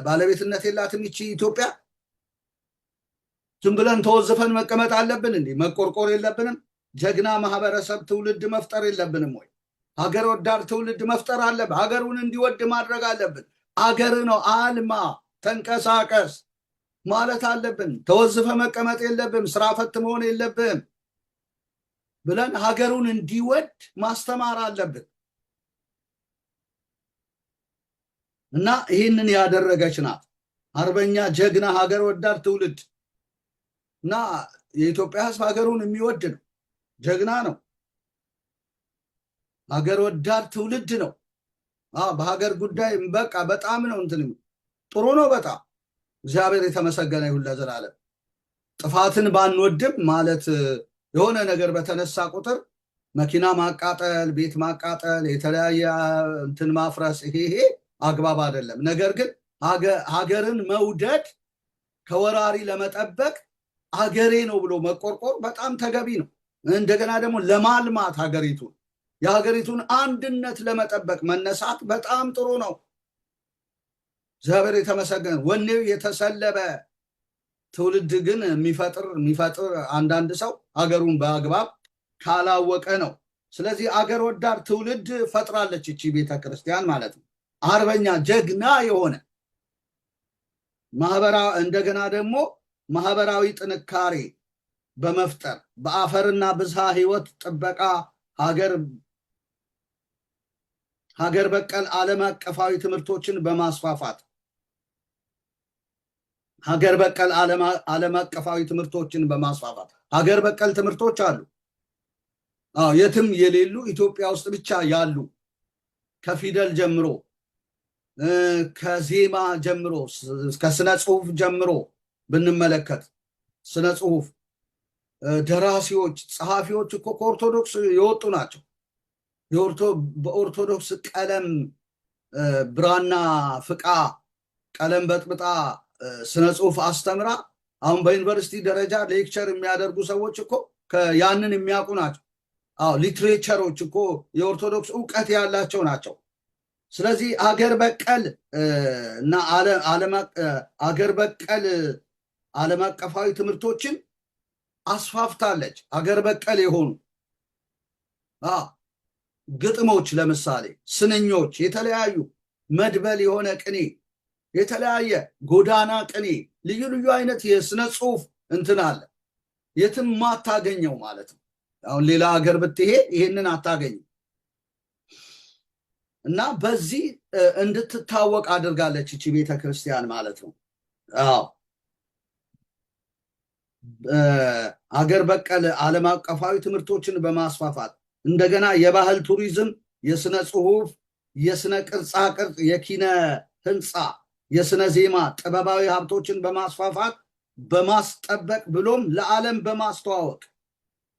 ባለቤትነት የላትም ይቺ ኢትዮጵያ? ዝም ብለን ተወዝፈን መቀመጥ አለብን እንዴ? መቆርቆር የለብንም? ጀግና ማህበረሰብ ትውልድ መፍጠር የለብንም ወይ? ሀገር ወዳድ ትውልድ መፍጠር አለብን። ሀገሩን እንዲወድ ማድረግ አለብን። አገር ነው አልማ፣ ተንቀሳቀስ ማለት አለብን። ተወዝፈ መቀመጥ የለብም፣ ስራ ፈት መሆን የለብም ብለን ሀገሩን እንዲወድ ማስተማር አለብን። እና ይህንን ያደረገች ናት አርበኛ ጀግና ሀገር ወዳድ ትውልድ። እና የኢትዮጵያ ሕዝብ ሀገሩን የሚወድ ነው፣ ጀግና ነው፣ ሀገር ወዳድ ትውልድ ነው። በሀገር ጉዳይ በቃ በጣም ነው እንትን ጥሩ ነው በጣም እግዚአብሔር የተመሰገነ ይሁን ለዘላለም። ጥፋትን ባንወድም ማለት የሆነ ነገር በተነሳ ቁጥር መኪና ማቃጠል፣ ቤት ማቃጠል፣ የተለያየ እንትን ማፍረስ ይሄ አግባብ አይደለም። ነገር ግን ሀገርን መውደድ ከወራሪ ለመጠበቅ ሀገሬ ነው ብሎ መቆርቆር በጣም ተገቢ ነው። እንደገና ደግሞ ለማልማት ሀገሪቱን የሀገሪቱን አንድነት ለመጠበቅ መነሳት በጣም ጥሩ ነው። እግዚአብሔር የተመሰገነ። ወኔው የተሰለበ ትውልድ ግን የሚፈጥር አንዳንድ ሰው ሀገሩን በአግባብ ካላወቀ ነው። ስለዚህ አገር ወዳድ ትውልድ ፈጥራለች እቺ ቤተክርስቲያን ማለት ነው። አርበኛ ጀግና የሆነ እንደገና ደግሞ ማህበራዊ ጥንካሬ በመፍጠር በአፈርና ብዝሃ ህይወት ጥበቃ ሀገር በቀል ዓለም አቀፋዊ ትምህርቶችን በማስፋፋት ሀገር በቀል ዓለም አቀፋዊ ትምህርቶችን በማስፋፋት ሀገር በቀል ትምህርቶች አሉ። የትም የሌሉ ኢትዮጵያ ውስጥ ብቻ ያሉ ከፊደል ጀምሮ ከዜማ ጀምሮ ከስነ ጽሁፍ ጀምሮ ብንመለከት ስነ ጽሁፍ ደራሲዎች፣ ጸሐፊዎች እኮ ከኦርቶዶክስ የወጡ ናቸው። በኦርቶዶክስ ቀለም ብራና ፍቃ ቀለም በጥብጣ ስነ ጽሁፍ አስተምራ አሁን በዩኒቨርሲቲ ደረጃ ሌክቸር የሚያደርጉ ሰዎች እኮ ያንን የሚያውቁ ናቸው። ሊትሬቸሮች እኮ የኦርቶዶክስ እውቀት ያላቸው ናቸው። ስለዚህ አገር በቀል እና አገር በቀል ዓለም አቀፋዊ ትምህርቶችን አስፋፍታለች። አገር በቀል የሆኑ ግጥሞች፣ ለምሳሌ ስንኞች፣ የተለያዩ መድበል የሆነ ቅኔ፣ የተለያየ ጎዳና ቅኔ፣ ልዩ ልዩ አይነት የስነ ጽሁፍ እንትን አለ። የትም ማታገኘው ማለት ነው። አሁን ሌላ ሀገር ብትሄድ ይሄንን አታገኝም። እና በዚህ እንድትታወቅ አድርጋለች እቺ ቤተክርስቲያን ማለት ነው። አገር በቀል ዓለም አቀፋዊ ትምህርቶችን በማስፋፋት እንደገና የባህል ቱሪዝም፣ የስነ ጽሁፍ፣ የስነ ቅርጻ ቅርጽ፣ የኪነ ህንፃ፣ የስነ ዜማ ጥበባዊ ሀብቶችን በማስፋፋት በማስጠበቅ ብሎም ለዓለም በማስተዋወቅ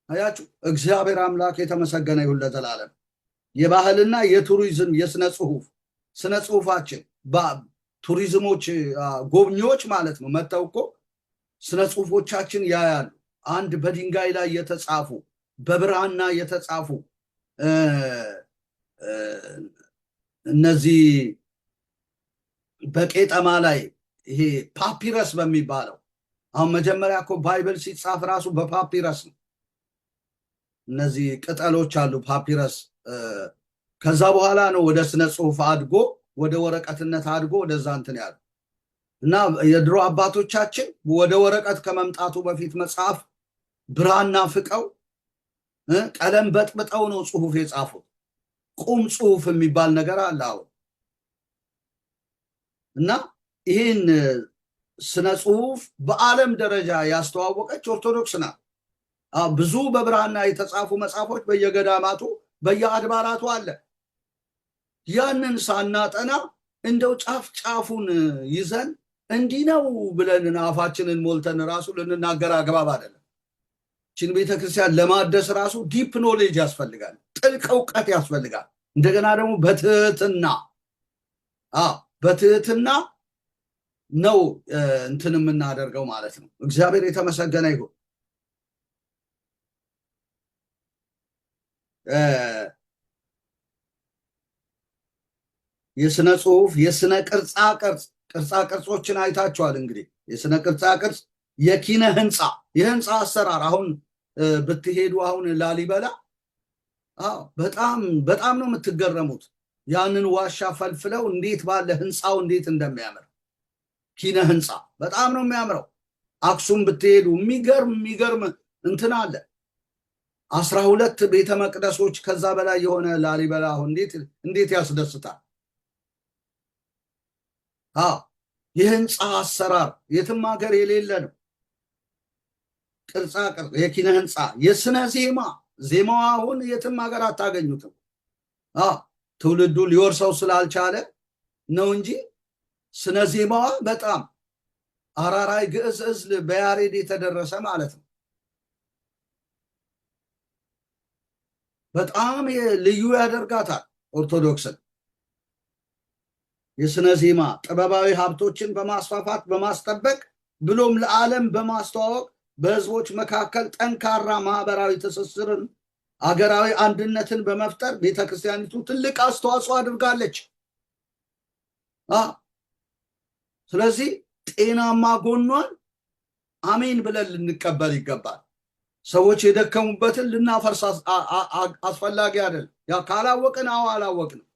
አያችሁ፣ እግዚአብሔር አምላክ የተመሰገነ ይሁን ለዘላለም። የባህልና የቱሪዝም የስነ ጽሁፍ ስነ ጽሁፋችን ቱሪዝሞች ጎብኚዎች ማለት ነው መጥተው እኮ ስነ ጽሁፎቻችን ያያሉ። አንድ በድንጋይ ላይ የተጻፉ በብራና የተጻፉ እነዚህ በቄጠማ ላይ ይሄ ፓፒረስ በሚባለው አሁን መጀመሪያ እኮ ባይብል ሲጻፍ ራሱ በፓፒረስ ነው። እነዚህ ቅጠሎች አሉ ፓፒረስ። ከዛ በኋላ ነው ወደ ስነ ጽሁፍ አድጎ ወደ ወረቀትነት አድጎ ወደዛ እንትን ያሉ እና የድሮ አባቶቻችን ወደ ወረቀት ከመምጣቱ በፊት መጽሐፍ ብራና ፍቀው ቀለም በጥብጠው ነው ጽሁፍ የጻፉት። ቁም ጽሁፍ የሚባል ነገር አለ አሁን። እና ይህን ስነ ጽሁፍ በዓለም ደረጃ ያስተዋወቀች ኦርቶዶክስ ናት። ብዙ በብራና የተጻፉ መጽሐፎች በየገዳማቱ በየአድባራቱ አለ። ያንን ሳናጠና እንደው ጫፍ ጫፉን ይዘን እንዲህ ነው ብለን አፋችንን ሞልተን ራሱ ልንናገር አግባብ አይደለም። ችን ቤተክርስቲያን ለማደስ ራሱ ዲፕ ኖሌጅ ያስፈልጋል፣ ጥልቅ እውቀት ያስፈልጋል። እንደገና ደግሞ በትህትና ነው እንትን የምናደርገው ማለት ነው። እግዚአብሔር የተመሰገነ ይሁን። የስነ ጽሁፍ፣ የስነ ቅርጻ ቅርጾችን አይታችኋል። እንግዲህ የስነ ቅርጻ ቅርጽ፣ የኪነ ህንፃ፣ የህንፃ አሰራር አሁን ብትሄዱ አሁን ላሊበላ በጣም ነው የምትገረሙት። ያንን ዋሻ ፈልፍለው እንዴት ባለ ህንፃው እንዴት እንደሚያምር ኪነ ህንፃ በጣም ነው የሚያምረው። አክሱም ብትሄዱ የሚገርም እንትን አለ። 12 ቤተ መቅደሶች ከዛ በላይ የሆነ ላሊበላ አሁን እንዴት ያስደስታል። የህንፃ አሰራር የትም ሀገር የሌለ ነው። ቅርጻ ቅርጽ፣ የኪነ ህንፃ፣ የስነ ዜማዋ አሁን የትም ሀገር አታገኙትም። ትውልዱ ሊወርሰው ስላልቻለ ነው እንጂ ስነ ዜማዋ በጣም አራራይ፣ ግዕዝ፣ ዕዝል በያሬድ የተደረሰ ማለት ነው። በጣም ልዩ ያደርጋታል ኦርቶዶክስን። የስነ ዜማ ጥበባዊ ሀብቶችን በማስፋፋት በማስጠበቅ ብሎም ለዓለም በማስተዋወቅ በህዝቦች መካከል ጠንካራ ማህበራዊ ትስስርን፣ አገራዊ አንድነትን በመፍጠር ቤተክርስቲያኒቱ ትልቅ አስተዋጽኦ አድርጋለች። ስለዚህ ጤናማ ጎኗን አሜን ብለን ልንቀበል ይገባል። ሰዎች የደከሙበትን ልናፈርስ አስፈላጊ አይደለም። ያ ካላወቅን አላወቅንም፣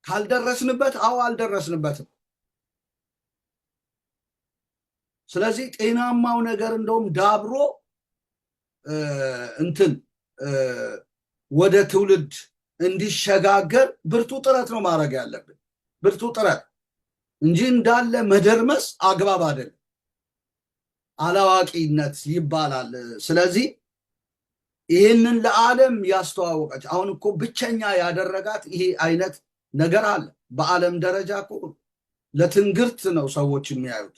ካልደረስንበት አልደረስንበትም። ስለዚህ ጤናማው ነገር እንደውም ዳብሮ ወደ ትውልድ እንዲሸጋገር ብርቱ ጥረት ነው ማድረግ ያለብን፣ ብርቱ ጥረት እንጂ እንዳለ መደርመስ አግባብ አይደለም። አላዋቂነት ይባላል። ስለዚህ ይህንን ለዓለም ያስተዋወቀች አሁን እኮ ብቸኛ ያደረጋት ይሄ አይነት ነገር አለ። በዓለም ደረጃ እኮ ለትንግርት ነው ሰዎች የሚያዩት።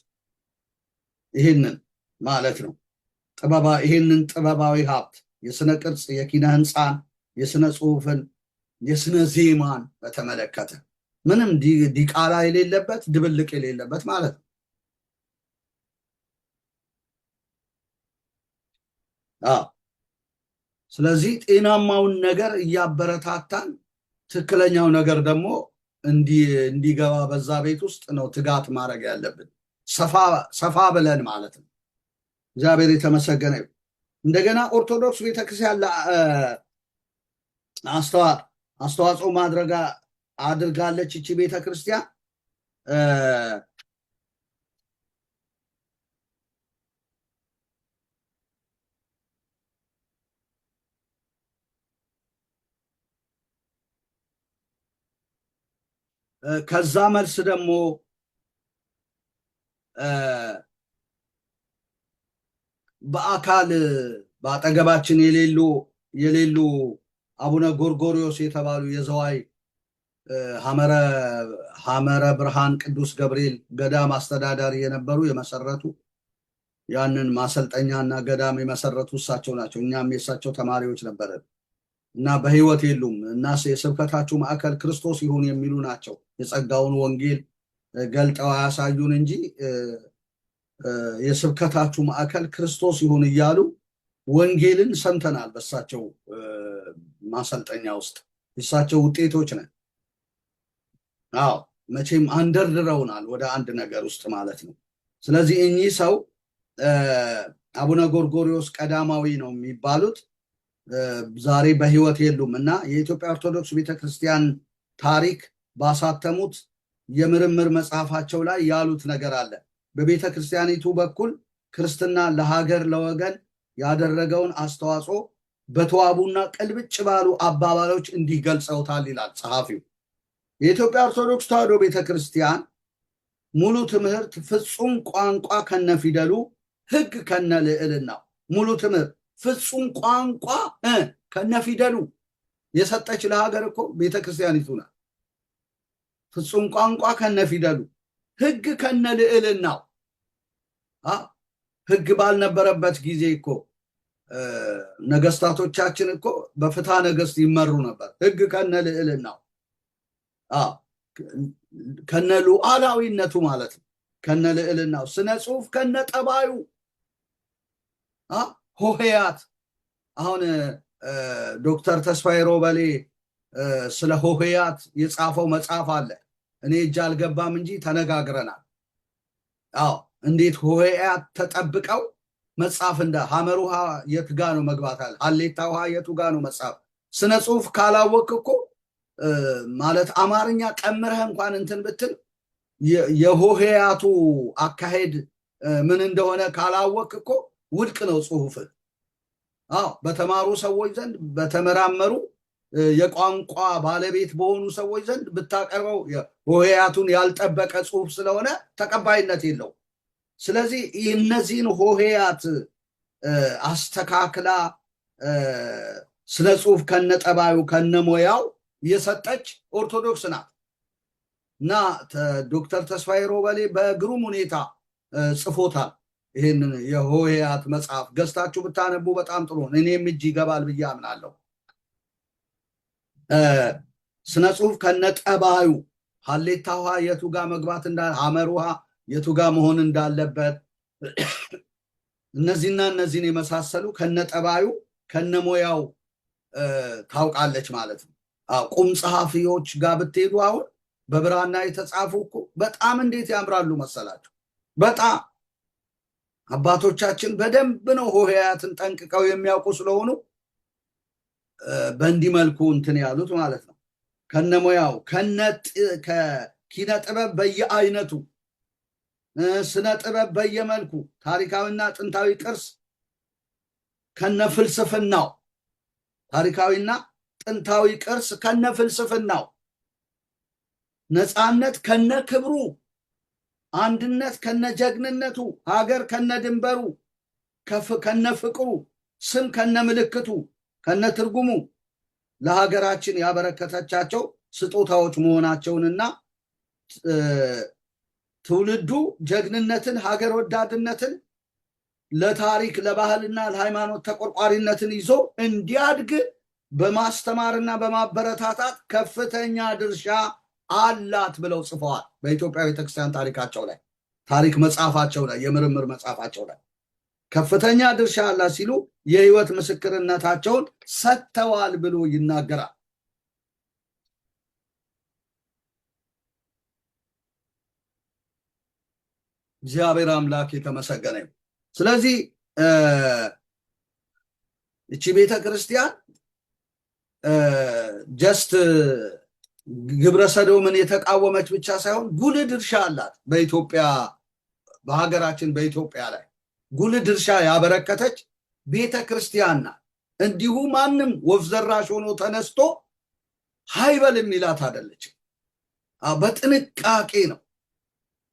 ይህንን ማለት ነው። ይህንን ጥበባዊ ሀብት የስነ ቅርጽ፣ የኪነ ህንፃን፣ የስነ ጽሁፍን፣ የስነ ዜማን በተመለከተ ምንም ዲቃላ የሌለበት ድብልቅ የሌለበት ማለት ነው። ስለዚህ ጤናማውን ነገር እያበረታታን ትክክለኛው ነገር ደግሞ እንዲገባ በዛ ቤት ውስጥ ነው ትጋት ማድረግ ያለብን፣ ሰፋ ብለን ማለት ነው። እግዚአብሔር የተመሰገነ ይሁን። እንደገና ኦርቶዶክስ ቤተክርስቲያን አስተዋጽኦ አድርጋለች። እቺ ቤተክርስቲያን ከዛ መልስ ደግሞ በአካል በአጠገባችን የሌሉ አቡነ ጎርጎሪዮስ የተባሉ የዘዋይ ሐመረ ብርሃን ቅዱስ ገብርኤል ገዳም አስተዳዳሪ የነበሩ የመሰረቱ ያንን ማሰልጠኛና ገዳም የመሰረቱ እሳቸው ናቸው። እኛም የእሳቸው ተማሪዎች ነበረን እና በህይወት የሉም እና የስብከታችሁ ማዕከል ክርስቶስ ይሁን የሚሉ ናቸው። የጸጋውን ወንጌል ገልጠው ያሳዩን እንጂ የስብከታችሁ ማዕከል ክርስቶስ ይሁን እያሉ ወንጌልን ሰምተናል። በእሳቸው ማሰልጠኛ ውስጥ የእሳቸው ውጤቶች ነን። አዎ መቼም አንደርድረውናል ወደ አንድ ነገር ውስጥ ማለት ነው። ስለዚህ እኚህ ሰው አቡነ ጎርጎሪዮስ ቀዳማዊ ነው የሚባሉት ዛሬ በህይወት የሉም እና የኢትዮጵያ ኦርቶዶክስ ቤተክርስቲያን ታሪክ ባሳተሙት የምርምር መጽሐፋቸው ላይ ያሉት ነገር አለ። በቤተ ክርስቲያኒቱ በኩል ክርስትና ለሀገር ለወገን ያደረገውን አስተዋጽኦ በተዋቡና ቅልብጭ ባሉ አባባሎች እንዲህ ገልጸውታል ይላል ጸሐፊው። የኢትዮጵያ ኦርቶዶክስ ተዋሕዶ ቤተክርስቲያን ሙሉ ትምህርት፣ ፍጹም ቋንቋ ከነፊደሉ፣ ህግ ከነልዕልናው፣ ሙሉ ትምህርት ፍጹም ቋንቋ ከነፊደሉ የሰጠች ለሀገር እኮ ቤተክርስቲያኒቱ ናት። ፍጹም ቋንቋ ከነፊደሉ፣ ህግ ከነልዕልናው። ህግ ባልነበረበት ጊዜ እኮ ነገስታቶቻችን እኮ በፍትሐ ነገስት ይመሩ ነበር። ህግ ከነልዕልናው፣ ከነሉዓላዊነቱ ማለት ነው፣ ከነልዕልናው። ስነ ጽሁፍ ከነጠባዩ፣ ሆሄያት። አሁን ዶክተር ተስፋዬ ሮበሌ ስለ ሆሄያት የጻፈው መጽሐፍ አለ። እኔ እጅ አልገባም እንጂ ተነጋግረናል። እንዴት ሆሄያት ተጠብቀው መጽሐፍ እንደ ሐመር ውሃ የት ጋ ነው መግባት አለ፣ ሀሌታ ውሃ የቱ ጋ ነው መጽሐፍ። ስነ ጽሁፍ ካላወቅ እኮ ማለት አማርኛ ቀምረህ እንኳን እንትን ብትል የሆሄያቱ አካሄድ ምን እንደሆነ ካላወቅ እኮ ውድቅ ነው ጽሁፍ። በተማሩ ሰዎች ዘንድ በተመራመሩ የቋንቋ ባለቤት በሆኑ ሰዎች ዘንድ ብታቀርበው ሆሄያቱን ያልጠበቀ ጽሁፍ ስለሆነ ተቀባይነት የለው። ስለዚህ እነዚህን ሆሄያት አስተካክላ ስነ ጽሁፍ ከነጠባዩ ከነሞያው የሰጠች ኦርቶዶክስ ናት እና ዶክተር ተስፋዬ ሮበሌ በግሩም ሁኔታ ጽፎታል። ይህንን የሆሄያት መጽሐፍ ገዝታችሁ ብታነቡ በጣም ጥሩ ነው። እኔም እጅ ይገባል ብዬ አምናለሁ። ስነ ጽሁፍ ከነጠባዩ ሀሌታ ውሃ የቱ ጋር መግባት ሐመር ውሃ የቱ ጋር መሆን እንዳለበት እነዚህና እነዚህን የመሳሰሉ ከነጠባዩ ከነሞያው ታውቃለች ማለት ነው። ቁም ጸሐፊዎች ጋር ብትሄዱ አሁን በብራና የተጻፉ እኮ በጣም እንዴት ያምራሉ መሰላችሁ። በጣም አባቶቻችን በደንብ ነው ሆሄያትን ጠንቅቀው የሚያውቁ ስለሆኑ በእንዲህ መልኩ እንትን ያሉት ማለት ነው። ከነሞያው ከኪነ ጥበብ በየአይነቱ፣ ስነ ጥበብ በየመልኩ፣ ታሪካዊና ጥንታዊ ቅርስ ከነፍልስፍናው፣ ታሪካዊና ጥንታዊ ቅርስ ከነፍልስፍናው፣ ነፃነት ከነክብሩ፣ አንድነት ከነጀግንነቱ፣ ሀገር ከነድንበሩ፣ ከነፍቅሩ፣ ስም ከነምልክቱ ከነትርጉሙ ለሀገራችን ያበረከተቻቸው ስጦታዎች መሆናቸውንና ትውልዱ ጀግንነትን፣ ሀገር ወዳድነትን፣ ለታሪክ ለባህልና ለሃይማኖት ተቆርቋሪነትን ይዞ እንዲያድግ በማስተማርና በማበረታታት ከፍተኛ ድርሻ አላት ብለው ጽፈዋል። በኢትዮጵያ ቤተክርስቲያን ታሪካቸው ላይ ታሪክ መጽሐፋቸው ላይ የምርምር መጽሐፋቸው ላይ ከፍተኛ ድርሻ አላት ሲሉ የህይወት ምስክርነታቸውን ሰጥተዋል ብሎ ይናገራል። እግዚአብሔር አምላክ የተመሰገነ ይሁን። ስለዚህ እቺ ቤተክርስቲያን ጀስት ግብረ ሰዶምን የተቃወመች ብቻ ሳይሆን ጉልህ ድርሻ አላት። በኢትዮጵያ በሀገራችን በኢትዮጵያ ላይ ጉልህ ድርሻ ያበረከተች ቤተክርስቲያን ናት። እንዲሁ ማንም ወፍ ዘራሽ ሆኖ ተነስቶ ሃይበል የሚላት አይደለች። በጥንቃቄ ነው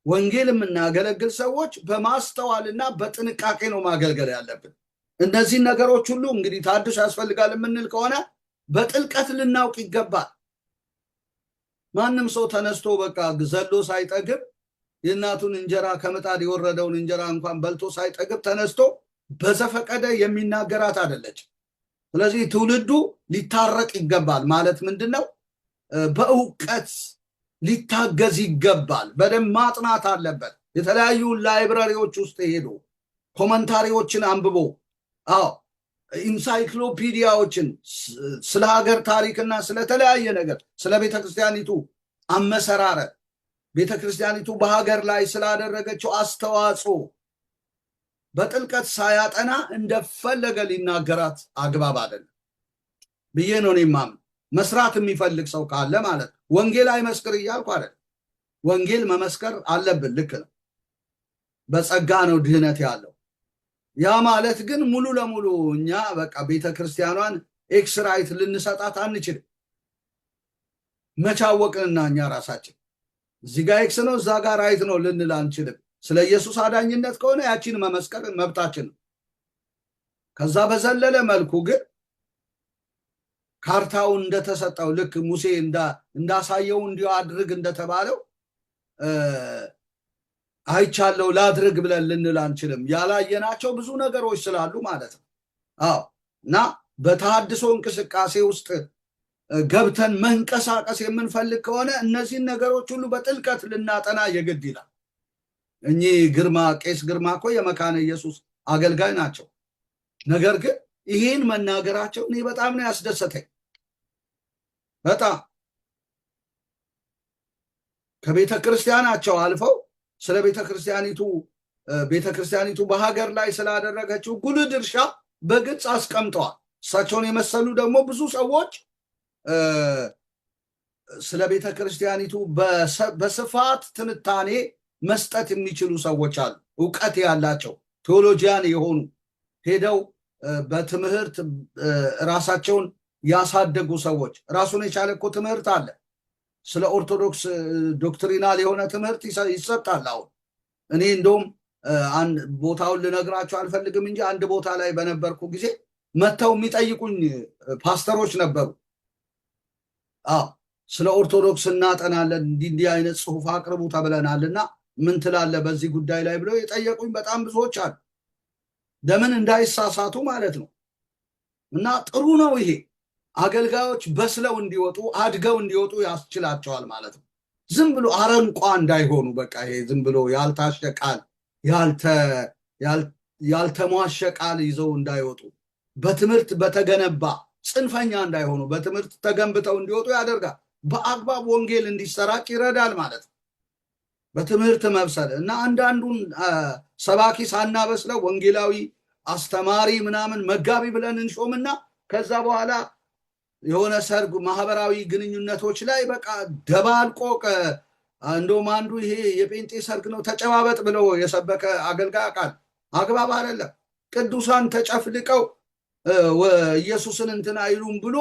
ወንጌል የምናገለግል ሰዎች በማስተዋልና በጥንቃቄ ነው ማገልገል ያለብን። እነዚህ ነገሮች ሁሉ እንግዲህ ታድሶ ያስፈልጋል የምንል ከሆነ በጥልቀት ልናውቅ ይገባል። ማንም ሰው ተነስቶ በቃ ዘሎ ሳይጠግብ የእናቱን እንጀራ ከምጣድ የወረደውን እንጀራ እንኳን በልቶ ሳይጠግብ ተነስቶ በዘፈቀደ የሚናገራት አይደለች። ስለዚህ ትውልዱ ሊታረቅ ይገባል። ማለት ምንድነው? በእውቀት ሊታገዝ ይገባል። በደንብ ማጥናት አለበት። የተለያዩ ላይብራሪዎች ውስጥ ሄዶ ኮመንታሪዎችን አንብቦ ኢንሳይክሎፒዲያዎችን ስለ ሀገር ታሪክና ስለተለያየ ነገር ስለ ቤተክርስቲያኒቱ አመሰራረት ቤተክርስቲያኒቱ በሀገር ላይ ስላደረገችው አስተዋጽኦ በጥልቀት ሳያጠና እንደፈለገ ሊናገራት አግባብ አይደለም ብዬ ነው እኔ የማምነው። መስራት የሚፈልግ ሰው ካለ ማለት ወንጌል አይመስክር እያልኩ አይደለም። ወንጌል መመስከር አለብን፣ ልክ ነው። በጸጋ ነው ድህነት ያለው። ያ ማለት ግን ሙሉ ለሙሉ እኛ በቃ ቤተክርስቲያኗን ኤክስ ራይት ልንሰጣት አንችልም። መቻወቅንና እኛ ራሳችን እዚህ ጋር ኤክስ ነው እዛ ጋር ራይት ነው ልንል አንችልም። ስለ ኢየሱስ አዳኝነት ከሆነ ያቺን መመስከር መብታችን ነው። ከዛ በዘለለ መልኩ ግን ካርታው እንደተሰጠው ልክ ሙሴ እንዳሳየው እንዲሁ አድርግ እንደተባለው አይቻለው ላድርግ ብለን ልንል አንችልም። ያላየናቸው ብዙ ነገሮች ስላሉ ማለት ነው። እና በተሐድሶ እንቅስቃሴ ውስጥ ገብተን መንቀሳቀስ የምንፈልግ ከሆነ እነዚህን ነገሮች ሁሉ በጥልቀት ልናጠና የግድ ይላል። እኚህ ቄስ ግርማ እኮ የመካነ ኢየሱስ አገልጋይ ናቸው። ነገር ግን ይህን መናገራቸው እኔ በጣም ነው ያስደሰተኝ። በጣም ከቤተ ክርስቲያናቸው አልፈው ስለ ቤተክርስቲያኒቱ በሀገር ላይ ስላደረገችው ጉልህ ድርሻ በግልጽ አስቀምጠዋል። እሳቸውን የመሰሉ ደግሞ ብዙ ሰዎች ስለ ቤተክርስቲያኒቱ በስፋት ትንታኔ መስጠት የሚችሉ ሰዎች አሉ። እውቀት ያላቸው ቴዎሎጂያን የሆኑ ሄደው በትምህርት ራሳቸውን ያሳደጉ ሰዎች። ራሱን የቻለ እኮ ትምህርት አለ። ስለ ኦርቶዶክስ ዶክትሪናል የሆነ ትምህርት ይሰጣል። አሁን እኔ እንደውም ቦታውን ልነግራቸው አልፈልግም እንጂ አንድ ቦታ ላይ በነበርኩ ጊዜ መጥተው የሚጠይቁኝ ፓስተሮች ነበሩ። ስለ ኦርቶዶክስ እናጠናለን፣ እንዲህ አይነት ጽሑፍ አቅርቡ ተብለናልና ምን ትላለህ በዚህ ጉዳይ ላይ ብለው የጠየቁኝ በጣም ብዙዎች አሉ። ለምን እንዳይሳሳቱ ማለት ነው። እና ጥሩ ነው ይሄ። አገልጋዮች በስለው እንዲወጡ አድገው እንዲወጡ ያስችላቸዋል ማለት ነው። ዝም ብሎ አረንቋ እንዳይሆኑ፣ በቃ ይሄ ዝም ብሎ ያልታሸ ቃል ያልተሟሸ ቃል ይዘው እንዳይወጡ፣ በትምህርት በተገነባ ጽንፈኛ እንዳይሆኑ በትምህርት ተገንብተው እንዲወጡ ያደርጋል። በአግባብ ወንጌል እንዲሰራጭ ይረዳል ማለት ነው። በትምህርት መብሰል እና አንዳንዱን ሰባኪ ሳናበስለው ወንጌላዊ አስተማሪ ምናምን መጋቢ ብለን እንሾምና ከዛ በኋላ የሆነ ሰርግ ማህበራዊ ግንኙነቶች ላይ በቃ ደባልቆ እንደውም አንዱ ይሄ የጴንጤ ሰርግ ነው ተጨባበጥ ብለው የሰበከ አገልጋይ ቃል አግባብ አይደለም። ቅዱሳን ተጨፍልቀው ኢየሱስን እንትን አይሉም ብሎ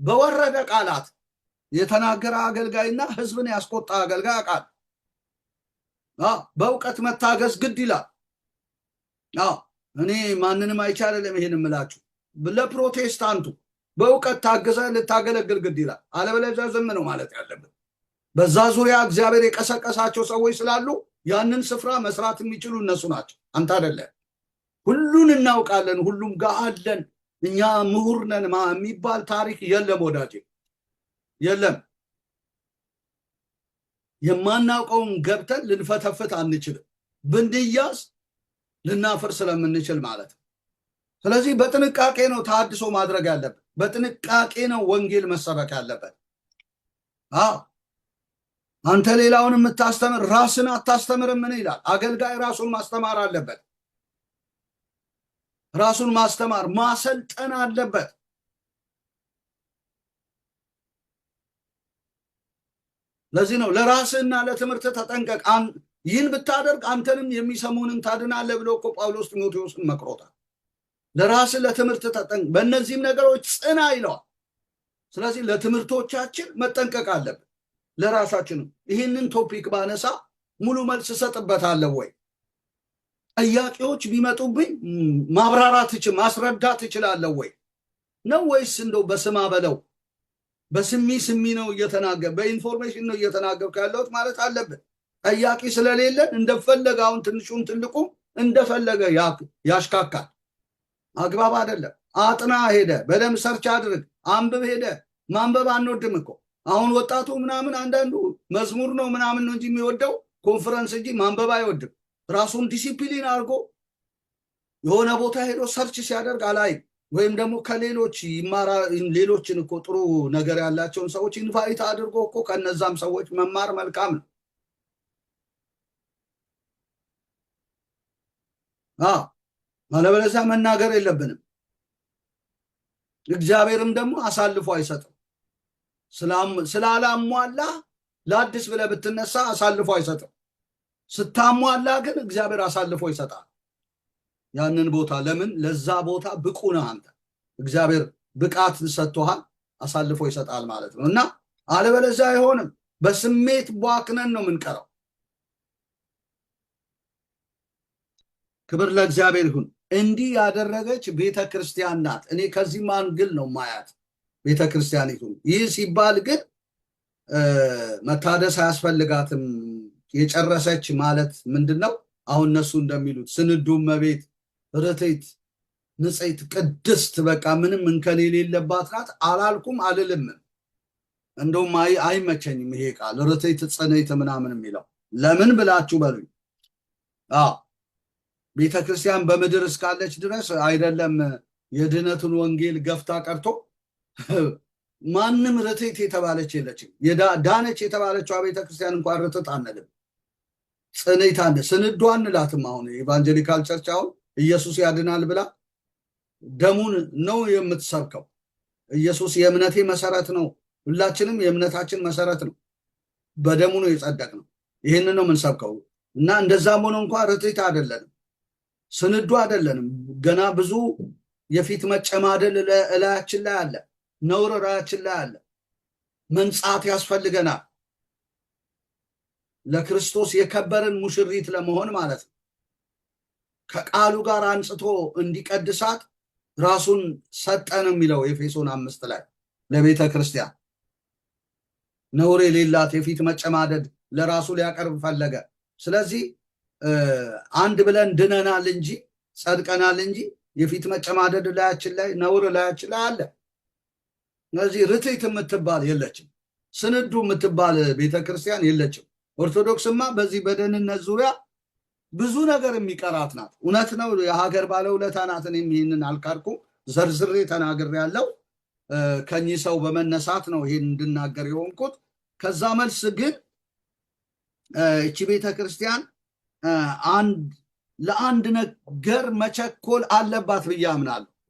በወረደ ቃላት የተናገረ አገልጋይና ህዝብን ያስቆጣ አገልጋይ ቃል በእውቀት መታገዝ ግድ ይላል። እኔ ማንንም አይቻልም ይሄን እምላችሁ። ለፕሮቴስታንቱ በእውቀት ታገዘ ልታገለግል ግድ ይላል። አለበለዚያ ዝም ነው ማለት ያለብን። በዛ ዙሪያ እግዚአብሔር የቀሰቀሳቸው ሰዎች ስላሉ ያንን ስፍራ መስራት የሚችሉ እነሱ ናቸው፣ አንተ አይደለም። ሁሉን እናውቃለን፣ ሁሉም ጋር አለን፣ እኛ ምሁር ነን የሚባል ታሪክ የለም ወዳጄ፣ የለም። የማናውቀውን ገብተን ልንፈተፍት አንችልም፣ ብንያዝ ልናፍር ስለምንችል ማለት ነው። ስለዚህ በጥንቃቄ ነው ተሐድሶ ማድረግ ያለበት፣ በጥንቃቄ ነው ወንጌል መሰበክ ያለበት። አንተ ሌላውን የምታስተምር ራስን አታስተምርም? ምን ይላል? አገልጋይ ራሱን ማስተማር አለበት። ራሱን ማስተማር ማሰልጠን አለበት። ለዚህ ነው ለራስህና ለትምህርት ተጠንቀቅ፣ ይህን ብታደርግ አንተንም የሚሰሙንን ታድናለህ ብሎ እኮ ጳውሎስ ጢሞቴዎስን መክሮታል። ለራስህ ለትምህርት ተጠንቀቅ፣ በእነዚህም ነገሮች ጽና ይለዋል። ስለዚህ ለትምህርቶቻችን መጠንቀቅ አለብን፣ ለራሳችንም። ይህንን ቶፒክ ባነሳ ሙሉ መልስ እሰጥበታለሁ ወይ? ጥያቄዎች ቢመጡብኝ ማብራራት ማስረዳት እችላለሁ ወይ ነው? ወይስ እንደው በስማ በለው በስሚ ነው እየተናገር በኢንፎርሜሽን ነው እየተናገርኩ ያለሁት ማለት አለብን። ጠያቂ ስለሌለን እንደፈለገ አሁን ትንሹም ትልቁም እንደፈለገ ያሽካካል። አግባብ አይደለም። አጥና ሄደ፣ በደንብ ሰርች አድርግ፣ አንብብ። ሄደ ማንበብ አንወድም እኮ አሁን ወጣቱ ምናምን አንዳንዱ መዝሙር ነው ምናምን ነው እንጂ የሚወደው ኮንፈረንስ እንጂ ማንበብ አይወድም። ራሱን ዲሲፕሊን አድርጎ የሆነ ቦታ ሄዶ ሰርች ሲያደርግ አላይም። ወይም ደግሞ ከሌሎች ይማራ ሌሎችን እኮ ጥሩ ነገር ያላቸውን ሰዎች ኢንቫይት አድርጎ እኮ ከነዛም ሰዎች መማር መልካም ነው። አለበለዚያ መናገር የለብንም። እግዚአብሔርም ደግሞ አሳልፎ አይሰጥም። ስላላሟላ ለአዲስ ብለህ ብትነሳ አሳልፎ አይሰጥም። ስታሟላ ግን እግዚአብሔር አሳልፎ ይሰጣል ያንን ቦታ። ለምን? ለዛ ቦታ ብቁ ነህ አንተ። እግዚአብሔር ብቃት ሰጥቶሃል፣ አሳልፎ ይሰጣል ማለት ነው። እና አለበለዚያ አይሆንም። በስሜት ቧክነን ነው የምንቀረው። ክብር ለእግዚአብሔር ይሁን። እንዲህ ያደረገች ቤተክርስቲያን ናት። እኔ ከዚህ ማንግል ነው ማያት ቤተክርስቲያን ይሁን። ይህ ሲባል ግን መታደስ አያስፈልጋትም የጨረሰች ማለት ምንድነው? አሁን እነሱ እንደሚሉት ስንዱ እመቤት ርትዕት ንጽሕት ቅድስት በቃ ምንም እንከን የሌለባት ናት አላልኩም፣ አልልም። እንደውም አይመቸኝም ይሄ ቃል ርትዕት ጽንዕት ምናምን የሚለው። ለምን ብላችሁ በሉኝ። ቤተክርስቲያን በምድር እስካለች ድረስ አይደለም የድነቱን ወንጌል ገፍታ ቀርቶ ማንም ርትዕት የተባለች የለችም። ዳነች የተባለችው ቤተክርስቲያን እንኳን ርትዕት አንልም፣ ጽንዕት ስንዱ አንላትም። አሁን ኢቫንጀሊካል ቸርች አሁን ኢየሱስ ያድናል ብላ ደሙን ነው የምትሰብከው። ኢየሱስ የእምነቴ መሰረት ነው፣ ሁላችንም የእምነታችን መሰረት ነው፣ በደሙ ነው የጸደቅነው። ይህንን ነው የምንሰብከው። እና እንደዛም ሆኖ እንኳን ርትዕት አይደለንም፣ ስንዱ አይደለንም። ገና ብዙ የፊት መጨማደል እላያችን ላይ አለ፣ ነውር እላያችን ላይ አለ። መንጻት ያስፈልገናል ለክርስቶስ የከበርን ሙሽሪት ለመሆን ማለት ነው። ከቃሉ ጋር አንጽቶ እንዲቀድሳት ራሱን ሰጠን የሚለው ኤፌሶን 5 ላይ ለቤተ ክርስቲያን ነውር የሌላት የፊት መጨማደድ ለራሱ ሊያቀርብ ፈለገ። ስለዚህ አንድ ብለን ድነናል እንጂ ጸድቀናል እንጂ የፊት መጨማደድ ላያችን ላይ ነውር ላያችን ላይ አለ። ስለዚህ ርትዕት የምትባል የለችም፣ ስንዱ የምትባል ቤተክርስቲያን የለችም። ኦርቶዶክስማ በዚህ በደህንነት ዙሪያ ብዙ ነገር የሚቀራት ናት። እውነት ነው፣ የሀገር ባለውለታ ናት። እኔም ይህንን አልካድኩም፣ ዘርዝሬ ተናግሬያለሁ። ከኚህ ሰው በመነሳት ነው ይህን እንድናገር የሆንኩት። ከዛ መልስ ግን እቺ ቤተክርስቲያን ለአንድ ነገር መቸኮል አለባት ብዬ አምናለሁ።